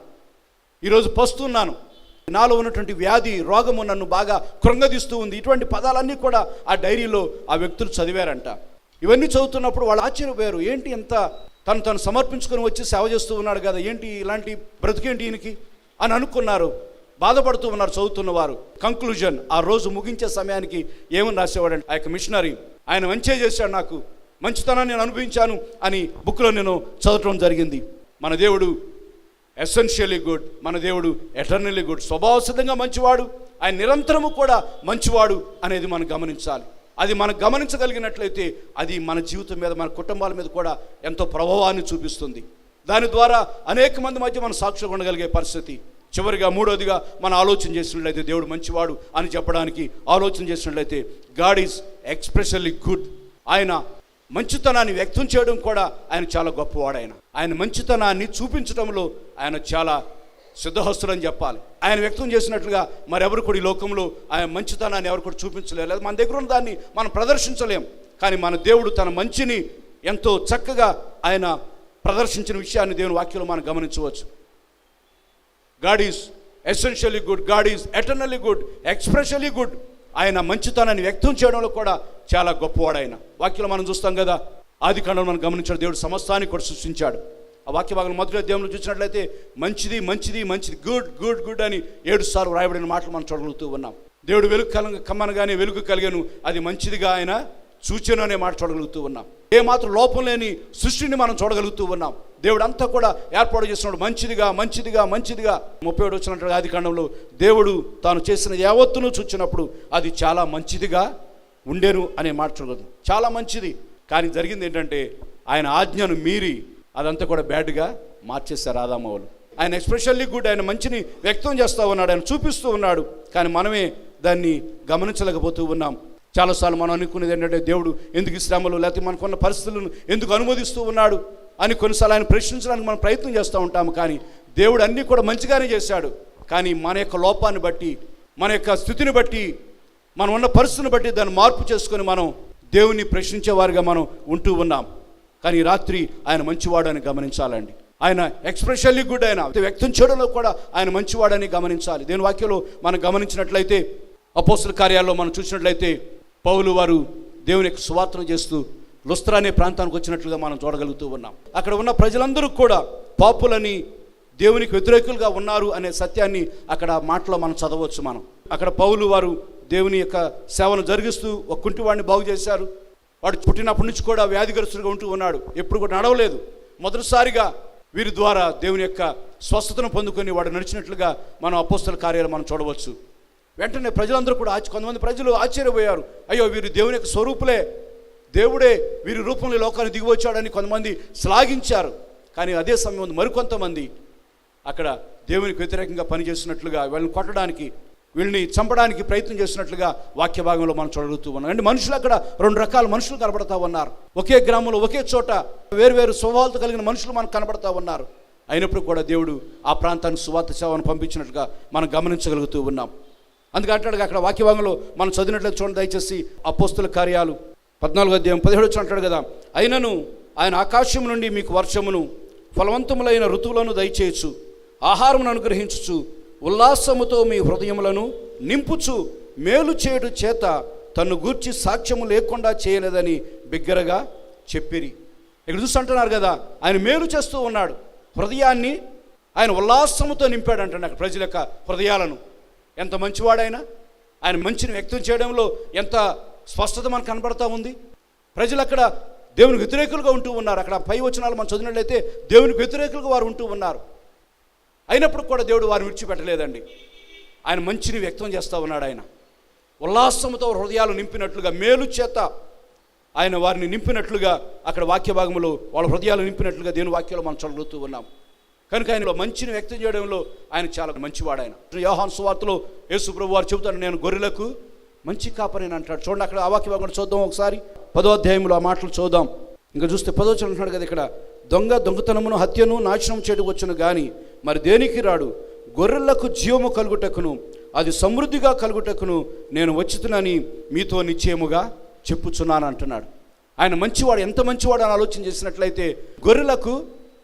ఈరోజు పస్తున్నాను, నాలో ఉన్నటువంటి వ్యాధి, రోగము నన్ను బాగా కృంగదీస్తూ ఉంది. ఇటువంటి పదాలన్నీ కూడా ఆ డైరీలో ఆ వ్యక్తులు చదివారంట. ఇవన్నీ చదువుతున్నప్పుడు వాళ్ళు ఆశ్చర్యపోయారు, ఏంటి ఎంత తను సమర్పించుకొని వచ్చి సేవ చేస్తూ ఉన్నాడు కదా, ఏంటి ఇలాంటి బ్రతికేంటి ఈయనకి అని అనుకున్నారు, బాధపడుతూ ఉన్నారు చదువుతున్నవారు. కంక్లూజన్, ఆ రోజు ముగించే సమయానికి ఏమని రాసేవాడంటే, ఆ యొక్క మిషనరీ ఆయన మంచిగా చేశాడు, నాకు మంచితనాన్ని నేను అనుభవించాను అని బుక్లో నేను చదవటం జరిగింది. మన దేవుడు ఎసెన్షియల్లీ గుడ్, మన దేవుడు ఎటర్నల్లీ గుడ్, స్వభావసిద్ధంగా మంచివాడు, ఆయన నిరంతరము కూడా మంచివాడు అనేది మనం గమనించాలి. అది మనం గమనించగలిగినట్లయితే అది మన జీవితం మీద, మన కుటుంబాల మీద కూడా ఎంతో ప్రభావాన్ని చూపిస్తుంది. దాని ద్వారా అనేక మంది మధ్య మనం సాక్షులుగా ఉండగలిగే పరిస్థితి. చివరిగా మూడోదిగా మనం ఆలోచన చేసినట్లయితే, దేవుడు మంచివాడు అని చెప్పడానికి ఆలోచన చేసినట్లయితే, గాడ్ ఈజ్ ఎక్స్ప్రెషన్లీ గుడ్. ఆయన మంచితనాన్ని వ్యక్తం చేయడం కూడా ఆయన చాలా గొప్పవాడు. ఆయన మంచితనాన్ని చూపించడంలో ఆయన చాలా సిద్ధహస్తులని చెప్పాలి. ఆయన వ్యక్తం చేసినట్లుగా మరెవరు కూడా ఈ లోకంలో ఆయన మంచితనాన్ని ఎవరు కూడా చూపించలేరు. మన దగ్గర ఉన్న దాన్ని మనం ప్రదర్శించలేం. కానీ మన దేవుడు తన మంచిని ఎంతో చక్కగా ఆయన ప్రదర్శించిన విషయాన్ని దేవుని వాక్యంలో మనం గమనించవచ్చు. God is essentially good, God is eternally good, exceptionally good. ఆయన మంచితనాన్ని వ్యక్తం చేయడంలో కూడా చాలా గొప్పవాడు. ఆయన వాక్యంలో మనం చూస్తాం కదా, ఆది కాండంలో మనం గమనించాడు, దేవుడు సమస్తాన్ని కూడా సృష్టించాడు. ఆ వాక్య భాగం మొదటి అధ్యాయంలో చూసినట్లయితే మంచిది మంచిది మంచిది, గుడ్ గుడ్ గుడ్ అని 7 సార్లు రాయబడిన మాటలు మనం చూడగలుగుతూ ఉన్నాం. దేవుడు వెలుగు కమ్మనగానే వెలుగు కలిగాను, అది మంచిదిగా ఆయన సూచన అనే మాట చూడగలుగుతూ ఉన్నాం. ఏమాత్రం లోపం లేని సృష్టిని మనం చూడగలుగుతూ ఉన్నాం. దేవుడు అంతా కూడా ఏర్పాటు చేస్తున్నాడు మంచిదిగా మంచిదిగా మంచిదిగా. 37 వచ్చినట్టు ఆది కాండంలో దేవుడు తాను చేసిన యావత్తును చూచినప్పుడు అది చాలా మంచిదిగా ఉండేను అనే మాట చూడగలుగుతాం. చాలా మంచిది. కానీ జరిగింది ఏంటంటే ఆయన ఆజ్ఞను మీరి అదంతా కూడా బ్యాడ్గా మార్చేశారు ఆదామవులు. ఆయన ఎక్స్ప్రెషన్లీ గుడ్, ఆయన మంచిని వ్యక్తం చేస్తూ ఉన్నాడు, ఆయన చూపిస్తూ ఉన్నాడు. కానీ మనమే దాన్ని గమనించలేకపోతూ ఉన్నాం. చాలాసార్లు మనం అనుకునేది ఏంటంటే దేవుడు ఎందుకు ఈ శ్రమలు లేకపోతే మనకున్న పరిస్థితులను ఎందుకు అనుమతిస్తూ ఉన్నాడు అని కొన్నిసార్లు ఆయన ప్రశ్నించడానికి మనం ప్రయత్నం చేస్తూ ఉంటాము. కానీ దేవుడు అన్నీ కూడా మంచిగానే చేశాడు. కానీ మన యొక్క లోపాన్ని బట్టి, మన యొక్క స్థితిని బట్టి, మనం ఉన్న పరిస్థితిని బట్టి దాన్ని మార్పు చేసుకొని మనం దేవుని ప్రశ్నించేవారుగా మనం ఉంటూ ఉన్నాం. కానీ రాత్రి ఆయన మంచివాడని గమనించాలండి. ఆయన ఎక్స్ప్రెషన్లీ గుడ్, ఆయన వ్యక్తం చేయడంలో కూడా ఆయన మంచివాడని గమనించాలి. దేని వాక్యంలో మనం గమనించినట్లయితే అపోస్తల కార్యాల్లో మనం చూసినట్లయితే పౌలు వారు దేవుని యొక్క సువార్తను చేస్తూ లుస్త్రా అనే ప్రాంతానికి వచ్చినట్లుగా మనం చూడగలుగుతూ ఉన్నాం. అక్కడ ఉన్న ప్రజలందరూ కూడా పాపులని, దేవునికి వ్యతిరేకులుగా ఉన్నారు అనే సత్యాన్ని అక్కడ మాటలో మనం చదవచ్చు. మనం అక్కడ పౌలు వారు దేవుని యొక్క సేవను జరిగిస్తూ ఒక కుంటివాడిని బాగు చేశారు. వాడు పుట్టినప్పటి నుంచి కూడా వ్యాధిగ్రస్తుడిగా ఉంటూ ఉన్నాడు, ఎప్పుడు కూడా నడవలేదు. మొదటిసారిగా వీరి ద్వారా దేవుని యొక్క స్వస్థతను పొందుకొని వాడు నడిచినట్లుగా మనం అపోస్తల కార్యాలు మనం చూడవచ్చు. వెంటనే ప్రజలందరూ కూడా కొంతమంది ప్రజలు ఆశ్చర్యపోయారు. అయ్యో వీరు దేవుని యొక్క స్వరూపులే, దేవుడే వీరి రూపంలో లోకాన్ని దిగివచ్చాడని కొంతమంది శ్లాఘించారు. కానీ అదే సమయంలో మరికొంతమంది అక్కడ దేవునికి వ్యతిరేకంగా పనిచేసినట్లుగా, వీళ్ళని కొట్టడానికి, వీళ్ళని చంపడానికి ప్రయత్నం చేసినట్లుగా వాక్య భాగంలో మనం చూడగలుగుతూ ఉన్నాం. అంటే మనుషులు అక్కడ 2 రకాల మనుషులు కనబడతా ఉన్నారు. ఒకే గ్రామంలో ఒకే చోట వేరు స్వభావాలతో కలిగిన మనుషులు మనకు కనబడతా ఉన్నారు. అయినప్పుడు కూడా దేవుడు ఆ ప్రాంతానికి సువార్త సేవను పంపించినట్లుగా మనం గమనించగలుగుతూ ఉన్నాం. అందుకే అంటాడు అక్కడ వాక్య భాగంలో మనం చదివినట్లయితే చూడండి దయచేసి, అపోస్తల కార్యాలు 14వ అధ్యాయం 17 అంటాడు కదా, అయినను ఆయన ఆకాశం నుండి మీకు వర్షమును ఫలవంతములైన ఋతువులను దయచేయచ్చు, ఆహారమును అనుగ్రహించుచు, ఉల్లాసముతో మీ హృదయములను నింపుచు, మేలు చేయుట చేత తన్ను గూర్చి సాక్ష్యము లేకుండా చేయలేదని బిగ్గరగా చెప్పిరి. ఇక్కడ చూస్తుంటున్నారు కదా, ఆయన మేలు చేస్తూ ఉన్నాడు. హృదయాన్ని ఆయన ఉల్లాసముతో నింపాడు అంటాడు అక్కడ ప్రజల యొక్క హృదయాలను. ఎంత మంచివాడైనా ఆయన మంచిని వ్యక్తం చేయడంలో ఎంత స్పష్టత మనకు కనబడతా ఉంది. ప్రజలు అక్కడ దేవునికి వ్యతిరేకులుగా ఉంటూ ఉన్నారు. అక్కడ పై వచనాలు మనం చదివినట్లయితే దేవునికి వ్యతిరేకులుగా వారు ఉంటూ ఉన్నారు. అయినప్పుడు కూడా దేవుడు వారిని విడిచిపెట్టలేదండి. ఆయన మంచిని వ్యక్తం చేస్తూ ఉన్నాడు. ఆయన ఉల్లాసంతో హృదయాలు నింపినట్లుగా, మేలు చేత ఆయన వారిని నింపినట్లుగా అక్కడ వాక్య భాగంలో వాళ్ళ హృదయాలు నింపినట్లుగా దేవుని వాక్యంలో మనం చదువుతూ ఉన్నాం. కనుక ఆయనలో మంచిని వ్యక్తం చేయడంలో ఆయన చాలా మంచివాడు. ఆయన యోహాను సువార్తలో యేసు ప్రభువు వారు చెబుతాడు, నేను గొర్రెలకు మంచి కాపరిని అంటాడు. చూడండి అక్కడ ఆ వాక్య భాగం చూద్దాం ఒకసారి. 10వ అధ్యాయంలో ఆ మాటలు చూద్దాం. ఇంకా చూస్తే 10వ వచనం అంటున్నాడు కదా ఇక్కడ, దొంగతనమును హత్యను నాశనం చేయడం వచ్చును కానీ మరి దేనికి రాడు, గొర్రెలకు జీవము కలుగుటకును అది సమృద్ధిగా కలుగుటకును నేను వచ్చుతునని మీతో నిశ్చయముగా చెప్పుచున్నాను అంటున్నాడు. ఆయన మంచివాడు, ఎంత మంచివాడు అని ఆలోచన చేసినట్లయితే గొర్రెలకు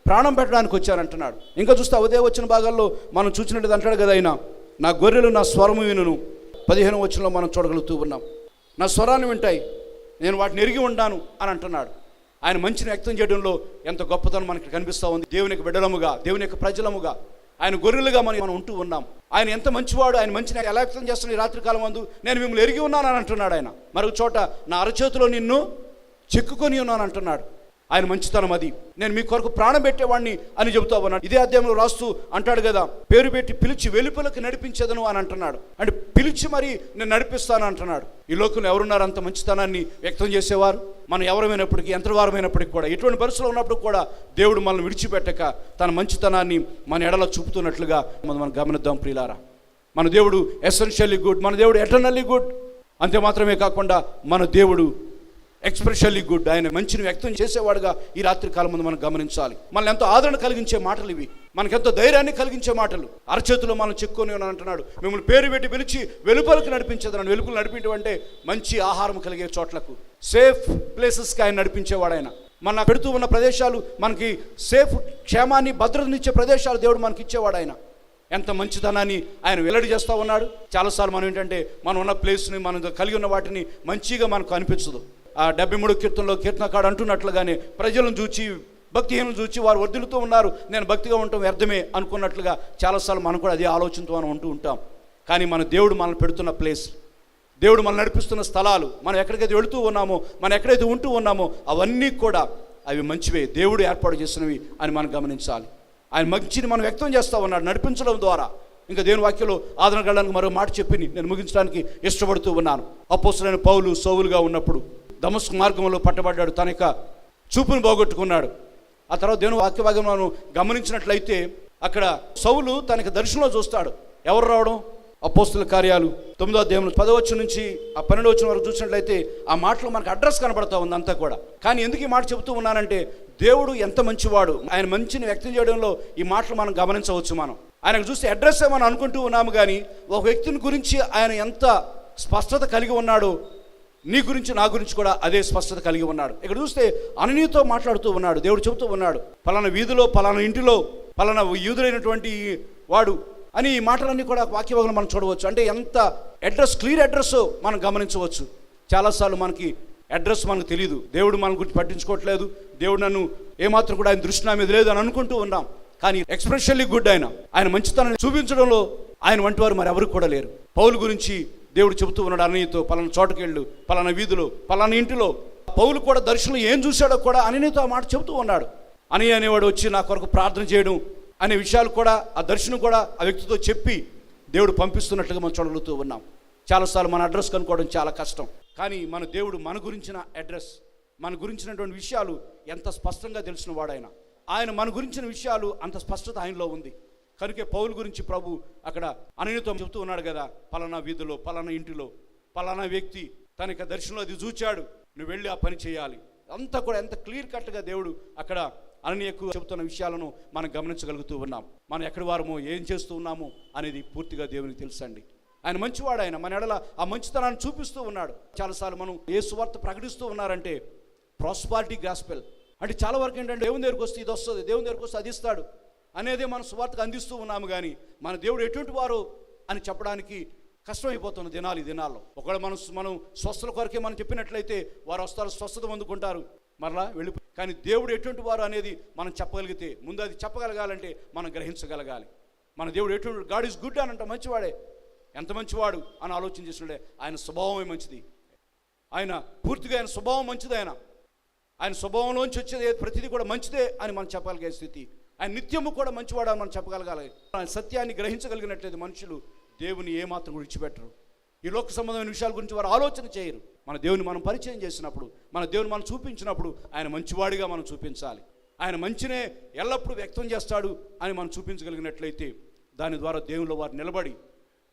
ప్రాణం పెట్టడానికి వచ్చారంటున్నాడు. ఇంకా చూస్తే అదే వచ్చిన భాగాల్లో మనం చూసినట్టు అంటాడు కదా, ఆయన నా గొర్రెలు నా స్వరము వినును. 15వ వచనంలో మనం చూడగలుగుతూ ఉన్నాం. నా స్వరాన్ని వింటాయి, నేను వాటిని ఎరిగి ఉంటాను అని అంటున్నాడు. ఆయన మంచిని వ్యక్తం చేయడంలో ఎంత గొప్పతనం మనకి కనిపిస్తూ ఉంది. దేవుని యొక్క బిడ్డలముగా, దేవుని యొక్క ప్రజలముగా, ఆయన గొర్రెలుగా మనం ఉంటూ ఉన్నాం. ఆయన ఎంత మంచివాడు, ఆయన మంచిని ఎలా వ్యక్తం చేస్తున్న ఈ రాత్రికాలం అందు నేను మిమ్మల్ని ఎరిగి ఉన్నాను అని అంటున్నాడు. ఆయన మరొక చోట నా అరచేతిలో నిన్ను చెక్కుకొని ఉన్నాను అంటున్నాడు. ఆయన మంచితనం అది. నేను మీ కొరకు ప్రాణం పెట్టేవాడిని అని చెబుతా ఉన్నాడు. ఇదే అధ్యాయంలో రాస్తూ అంటాడు కదా, పేరు పెట్టి పిలిచి వెలుపలకు నడిపించదను అని అంటున్నాడు. అంటే పిలిచి మరి నేను నడిపిస్తాను అంటున్నాడు. ఈ లోకంలో ఎవరున్నారు అంత మంచితనాన్ని వ్యక్తం చేసేవారు? మనం ఎవరమైనప్పటికీ, ఎంతవారమైనప్పటికీ కూడా, ఎటువంటి పరిస్థితులు ఉన్నప్పుడు కూడా దేవుడు మనల్ని విడిచిపెట్టక తన మంచితనాన్ని మన ఎడలో చూపుతున్నట్లుగా మనం గమనిద్దాం ప్రియులారా. మన దేవుడు ఎసెన్షియల్లీ గుడ్, మన దేవుడు ఎటర్నల్లీ గుడ్. అంతే మాత్రమే కాకుండా మన దేవుడు ఎక్స్ప్రెషన్లీ గుడ్, ఆయన మంచిని వ్యక్తం చేసేవాడుగా ఈ రాత్రి కాలం ముందు మనం గమనించాలి. మనల్ని ఎంతో ఆదరణ కలిగించే మాటలు ఇవి, మనకెంతో ధైర్యాన్ని కలిగించే మాటలు. అరచేతిలో మనం చెక్కుని అంటున్నాడు, మిమ్మల్ని పేరు పెట్టి పిలిచి వెలుపలకు నడిపించేదన్నాడు. వెలుపలు నడిపించడం అంటే మంచి ఆహారం కలిగే చోట్లకు, సేఫ్ ప్లేసెస్కి ఆయన నడిపించేవాడు. ఆయన మన పెడుతూ ఉన్న ప్రదేశాలు మనకి సేఫ్, క్షేమాన్ని భద్రతనిచ్చే ప్రదేశాలు దేవుడు మనకి ఇచ్చేవాడు. ఆయన ఎంత మంచితనాన్ని ఆయన వెల్లడి చేస్తూ ఉన్నాడు. చాలాసార్లు మనం ఏంటంటే మనం ఉన్న ప్లేస్ని, మనం కలిగి ఉన్న వాటిని మంచిగా మనకు అనిపించదు. ఆ 73 కీర్తనలో కీర్తనకాడు అంటున్నట్లుగానే ప్రజలను చూచి, భక్తిహీనులను చూచి వారు వర్ధిల్లుతూ ఉన్నారు, నేను భక్తిగా ఉండటం వ్యర్థమే అనుకున్నట్లుగా చాలాసార్లు మనం కూడా అదే ఆలోచనతో మనం ఉంటూ ఉంటాం. కానీ మన దేవుడు మనల్ని పెడుతున్న ప్లేస్, దేవుడు మనం నడిపిస్తున్న స్థలాలు, మనం ఎక్కడికైతే వెళుతూ ఉన్నామో, మనం ఎక్కడైతే ఉంటూ ఉన్నామో అవన్నీ కూడా అవి మంచివే, దేవుడు ఏర్పాటు చేసినవి అని మనం గమనించాలి. ఆయన మంచిని మనం వ్యక్తం చేస్తూ ఉన్నాడు నడిపించడం ద్వారా. ఇంకా దేవుని వాక్యంలో ఆదరణ కలడానికి మరో మాట చెప్పి నేను ముగించడానికి ఇష్టపడుతూ ఉన్నాను. అపోస్తలుడైన పౌలు సౌలుగా ఉన్నప్పుడు దమస్కు మార్గంలో పట్టబడ్డాడు, తన యొక్క చూపును పోగొట్టుకున్నాడు. ఆ తర్వాత దేవుని వాక్య భాగం మనం గమనించినట్లయితే అక్కడ సౌలు తనకి దర్శనంలో చూస్తాడు. ఎవరు రావడం? అపోస్తలుల కార్యాలు 9వ అధ్యాయం 10వ నుంచి 12వ వరకు చూసినట్లయితే ఆ మాటలో మనకు అడ్రస్ కనబడతా ఉంది అంతా కూడా. కానీ ఎందుకు ఈ మాట చెబుతూ ఉన్నానంటే దేవుడు ఎంత మంచివాడు, ఆయన మంచిని వ్యక్తం చేయడంలో ఈ మాటలు మనం గమనించవచ్చు. మనం ఆయనకు చూస్తే అడ్రస్ మనం అనుకుంటూ ఉన్నాము, కానీ ఒక వ్యక్తిని గురించి ఆయన ఎంత స్పష్టత కలిగి ఉన్నాడో నీ గురించి నా గురించి కూడా అదే స్పష్టత కలిగి ఉన్నాడు. ఇక్కడ చూస్తే అననీయుతో మాట్లాడుతూ ఉన్నాడు. దేవుడు చెబుతూ ఉన్నాడు, పలానా వీధిలో, పలానా ఇంటిలో, పలానా యూదులైనటువంటి వాడు అని ఈ మాటలన్నీ కూడా వాక్యభాగంలో మనం చూడవచ్చు. అంటే ఎంత అడ్రస్, క్లియర్ అడ్రస్ మనం గమనించవచ్చు. చాలాసార్లు మనకి అడ్రస్ మనకు తెలియదు, దేవుడు మన గురించి పట్టించుకోవట్లేదు, దేవుడు నన్ను ఏమాత్రం కూడా ఆయన దృష్టి నా మీద లేదు అని అనుకుంటూ ఉన్నాం. కానీ ఎక్స్ప్రెషన్లీ గుడ్, ఆయన మంచితనాన్ని చూపించడంలో ఆయన వంటి వారు మరి ఎవరు కూడా లేరు. పౌలు గురించి దేవుడు చెబుతూ ఉన్నాడు, అననీయతో పలానా చోటుకెళ్ళు, పలానా వీధిలో, పలానా ఇంటిలో. పౌలు కూడా దర్శనం ఏం చూశాడో కూడా అననీయతో ఆ మాట చెబుతూ ఉన్నాడు. అననీయ అనేవాడు వచ్చి నా కొరకు ప్రార్థన చేయడం అనే విషయాలు కూడా, ఆ దర్శనం కూడా ఆ వ్యక్తితో చెప్పి దేవుడు పంపిస్తున్నట్లుగా మనం చూడగలుగుతూ ఉన్నాం. చాలాసార్లు మన అడ్రస్ కనుక్కోవడం చాలా కష్టం, కానీ మన దేవుడు మన గురించిన అడ్రస్, మన గురించినటువంటి విషయాలు ఎంత స్పష్టంగా తెలిసిన వాడైనా, ఆయన మన గురించిన విషయాలు అంత స్పష్టత ఆయనలో ఉంది. కనుకే పౌలు గురించి ప్రభు అక్కడ అననీయతో చెబుతూ ఉన్నాడు కదా, పలానా వీధిలో, పలానా ఇంటిలో, పలానా వ్యక్తి తనకి దర్శనంలో అది చూచాడు, నువ్వు వెళ్ళి ఆ పని చేయాలి. అంతా కూడా ఎంత క్లియర్ కట్గా దేవుడు అక్కడ అననీయకు చెబుతున్న విషయాలను మనం గమనించగలుగుతూ ఉన్నాం. మనం ఎక్కడి వారమో, ఏం చేస్తూ ఉన్నామో అనేది పూర్తిగా దేవునికి తెలుసండి. ఆయన మంచివాడు, ఆయన మన ఎడల ఆ మంచితనాన్ని చూపిస్తూ ఉన్నాడు. చాలాసార్లు మనం ఏ సువార్త ప్రకటిస్తూ ఉన్నారంటే ప్రాస్పారిటీ గాస్పెల్ అంటే చాలా వరకు ఏంటంటే దేవుని దగ్గరికి వస్తే ఇది వస్తుంది, దేవుని దగ్గరికి వస్తే అది ఇస్తాడు అనేదే మనం సువార్తకు అందిస్తూ ఉన్నాము. కానీ మన దేవుడు ఎటువంటి వారు అని చెప్పడానికి కష్టమైపోతున్న దినాల్లో. ఒకవేళ మనం స్వస్థల కొరకే మనం చెప్పినట్లయితే వారు వస్తారు, స్వస్థత పొందుకుంటారు, మరలా వెళ్ళిపో. కానీ దేవుడు ఎటువంటి వారు అనేది మనం చెప్పగలిగితే, ముందు అది చెప్పగలగాలంటే మనం గ్రహించగలగాలి. మన దేవుడు ఎటువంటి, గాడ్ ఈజ్ గుడ్ అని అంటే మంచివాడే, ఎంత మంచివాడు అని ఆలోచన చేసినాడే. ఆయన స్వభావమే మంచిది, ఆయన పూర్తిగా ఆయన స్వభావం మంచిది. ఆయన స్వభావంలోంచి వచ్చేది ప్రతిదీ కూడా మంచిదే అని మనం చెప్పగలిగే స్థితి. ఆయన నిత్యము కూడా మంచివాడు అని మనం చెప్పగలగాలి. ఆయన సత్యాన్ని గ్రహించగలిగినట్లయితే మనుషులు దేవుని ఏమాత్రం విడిచిపెట్టరు. ఈ లోక సంబంధమైన విషయాల గురించి వారు ఆలోచన చేయరు. మన దేవుని మనం పరిచయం చేసినప్పుడు, మన దేవుని మనం చూపించినప్పుడు ఆయన మంచివాడిగా మనం చూపించాలి. ఆయన మంచినే ఎల్లప్పుడూ వ్యక్తం చేస్తాడు అని మనం చూపించగలిగినట్లయితే దాని ద్వారా దేవునిలో వారు నిలబడి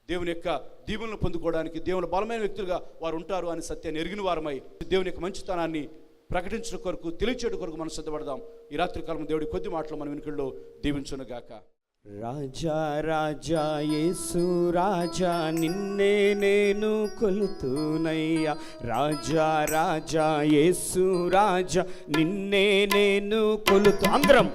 దేవుని యొక్క దీవెనలు పొందుకోవడానికి దేవుని బలమైన వ్యక్తులుగా వారు ఉంటారు అని సత్యాన్ని ఎరిగిన వారమై దేవుని యొక్క మంచితనాన్ని ప్రకటించడం కొరకు, తెలియచేయడం కొరకు మనం సిద్ధపడదాం. ఈ రాత్రి కాలం దేవుడి కొద్ది మాటలు మన వెనుకల్లో దీవించునుగాక. రాజా రాజా యేసు రాజా నిన్నే నేను కొలుతునయ్యా. రాజా రాజా యేసు రాజా నిన్నే నేను అందరం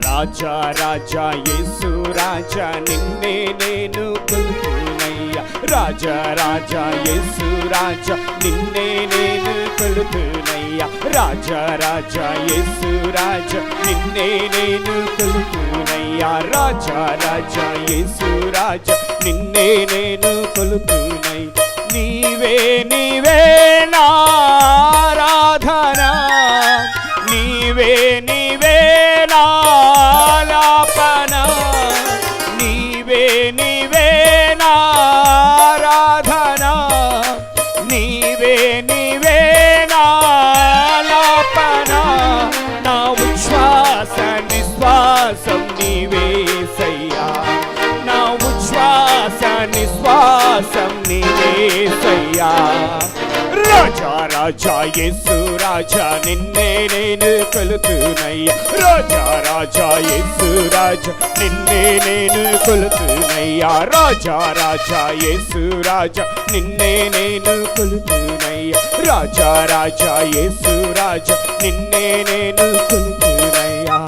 రాజా రాజా యేసు రాజా నిన్నే నేను కొలుతునయ్యా. రాజా రాజా యేసు రాజా నిన్నే నేను కొలుతునయ్యా. రాజా రాజా యేసు రాజా నిన్నే నేను కొలుతునయ్యా. రాజా రాజా యేసు రాజా నిన్నే నేను కొలుతునయ్యా. నీవే నీవే నారాధనా, నీవే నీవే నాలాపనా, నీవే నీవే నారాధనా, నీవే నీవే నాలాపనా. నా ఉచ్ఛ్వాస నిశ్వాసం నీవేసయ్యా, నా ఉచ్ఛ్వాస నిశ్వాసం నీవే యేసయ్యా. రాజా రాజా యేసు రాజా నిన్నే నేను కొలుతునయ్యా. రాజా రాజా యేసు రాజా నిన్నే నేను కొలుతునయ్యా. రాజా రాజా యేసు రాజా నిన్నే నేను కొలుతునయ్యా. రాజా రాజా యేసు రాజా నిన్నే నేను కొలుతునయ్యా.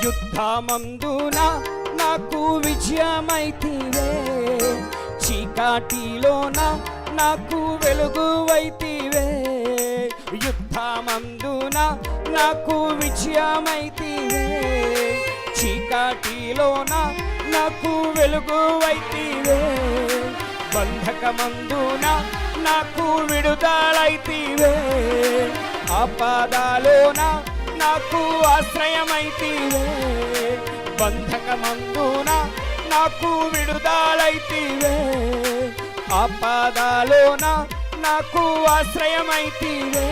యుద్ధమందున నాకు విజయమైతివే, చీకటిలోన నాకు వెలుగువైతివే. యుద్ధమందున నాకు విజయమైతివే, చీకటిలోన నాకు వెలుగువైతివే. బంధకమందున నాకు విడుదలైతివే, ఆపదలోన నాకు ఆశ్రయమైతివే. బంధకమందున నాకు విడుదలైతివే, ఆపదలోన నాకు ఆశ్రయమైతివే.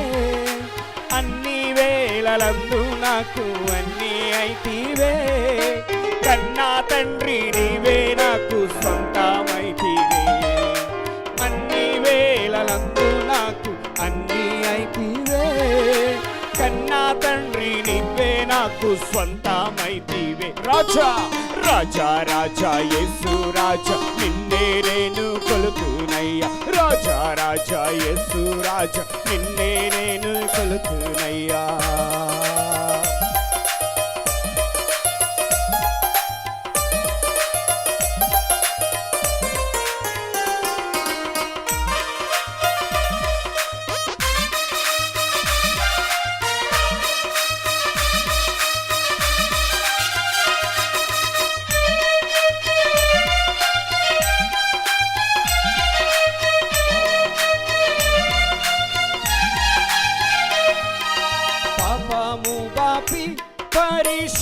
అన్ని వేళలందు నాకు అన్ని అయితివే, కన్నా తండ్రి నీవే నాకు సొంతమైతివే. అన్ని వేళలందు నాకు అన్ని అయితివే, కన్నా తండ్రి నీవే నాకు స్వంతమైతివే. రాజా రాజా రాజా యేసు రాజా నిన్నే నేను కొలుతునయ్యా. రాజా రాజా యేసు రాజా నిన్నే నేను కొలుతునయ్యా.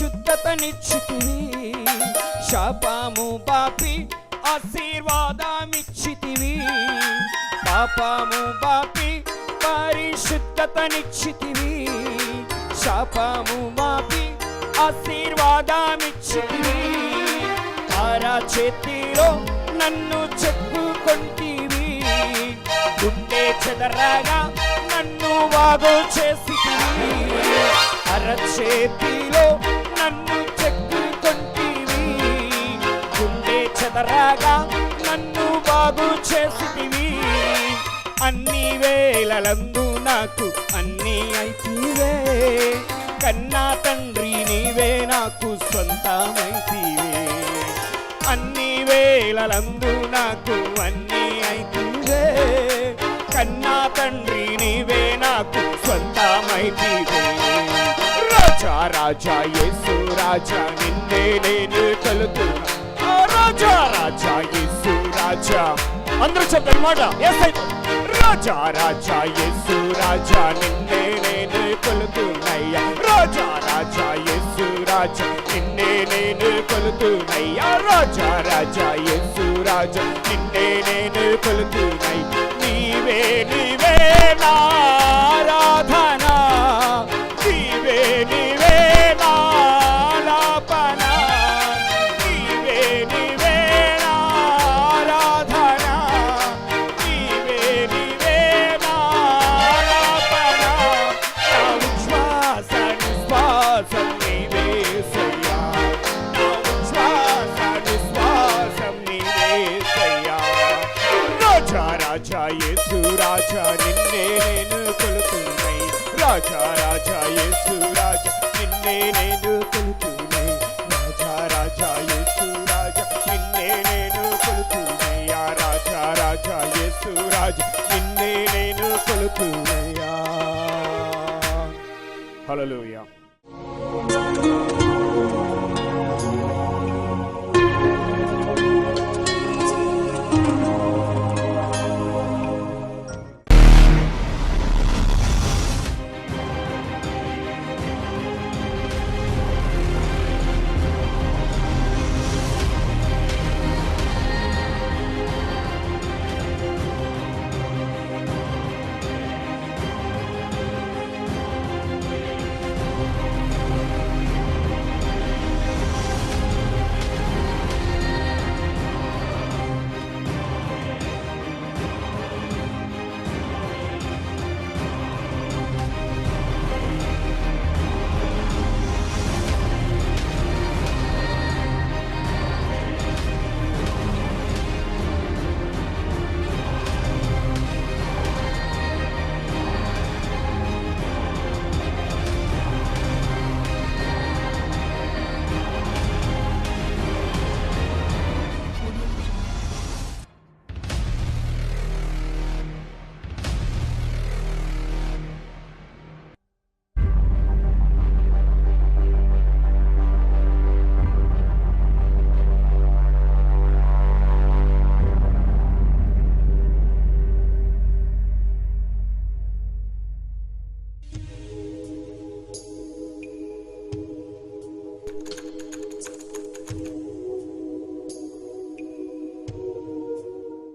పరిశుద్ధతనిచ్చితివి, శాపము బాపి ఆశీర్వాదమిచ్చితివి. పాపము బాపి పరిశుద్ధతనిచ్చితివి, శాపము బాపి ఆశీర్వాదమిచ్చితివి. తారా చేతిలో నన్ను చెప్పుకొంటివి, గుండె చెదరగా నన్ను బాగు చేసితివి. అరచేతిలో నన్ను చెక్కుకొంటివి, గుండె చెదరగా నన్ను బాగు చేసితివి. అన్ని వేళలందు నాకు అన్ని అయితివే, కన్నా తండ్రి నీవే నాకు సొంతమైతివే. అన్ని వేళలందు నాకు అన్ని అయితివే, కన్నా తండ్రి నీవే నాకు స్వంతమైతివే. రాజా రాజా యేసు రాజా నిన్నే నేను కొలుతున్నా. రాజా రాజా యేసు రాజా అందరూ చెప్పండి మాట. రాజా రాజా యేసు రాజా నిన్నే నేను కొలుతున్నయ్యా. రాజా రాజా యేసు రాజా నిన్నే నేను కొలుతున్నయ్యా. రాజా రాజా యేసు రాజా నిన్నే నేను కొలుతున్నయ్యా. నీవే నీవే నా ఆరాధన, నీవే నీవే నా ఆలాపన. నీవే నీవే నా ఆరాధన, నీవే నీవే నా ఆలాపన. నా ఉచ్ఛ్వాస నిశ్వాసం నీవే సయ్యా, నా ఉచ్ఛ్వాస నిశ్వాసం నీవే సయ్యా. రాజా రాజా యేసు రాజా నిన్నే నేను కొలుతున్నై. రాజా రాజా యేసు రాజా నిన్నే నేను కొలుతున్నై. రాజా రాజా యేసు రాజా నిన్నే నేను కొలుతున్నయ్యా. రాజా రాజా యేసు రాజా నిన్నే నేను కొలుతున్నయ్యా. హల్లెలూయా.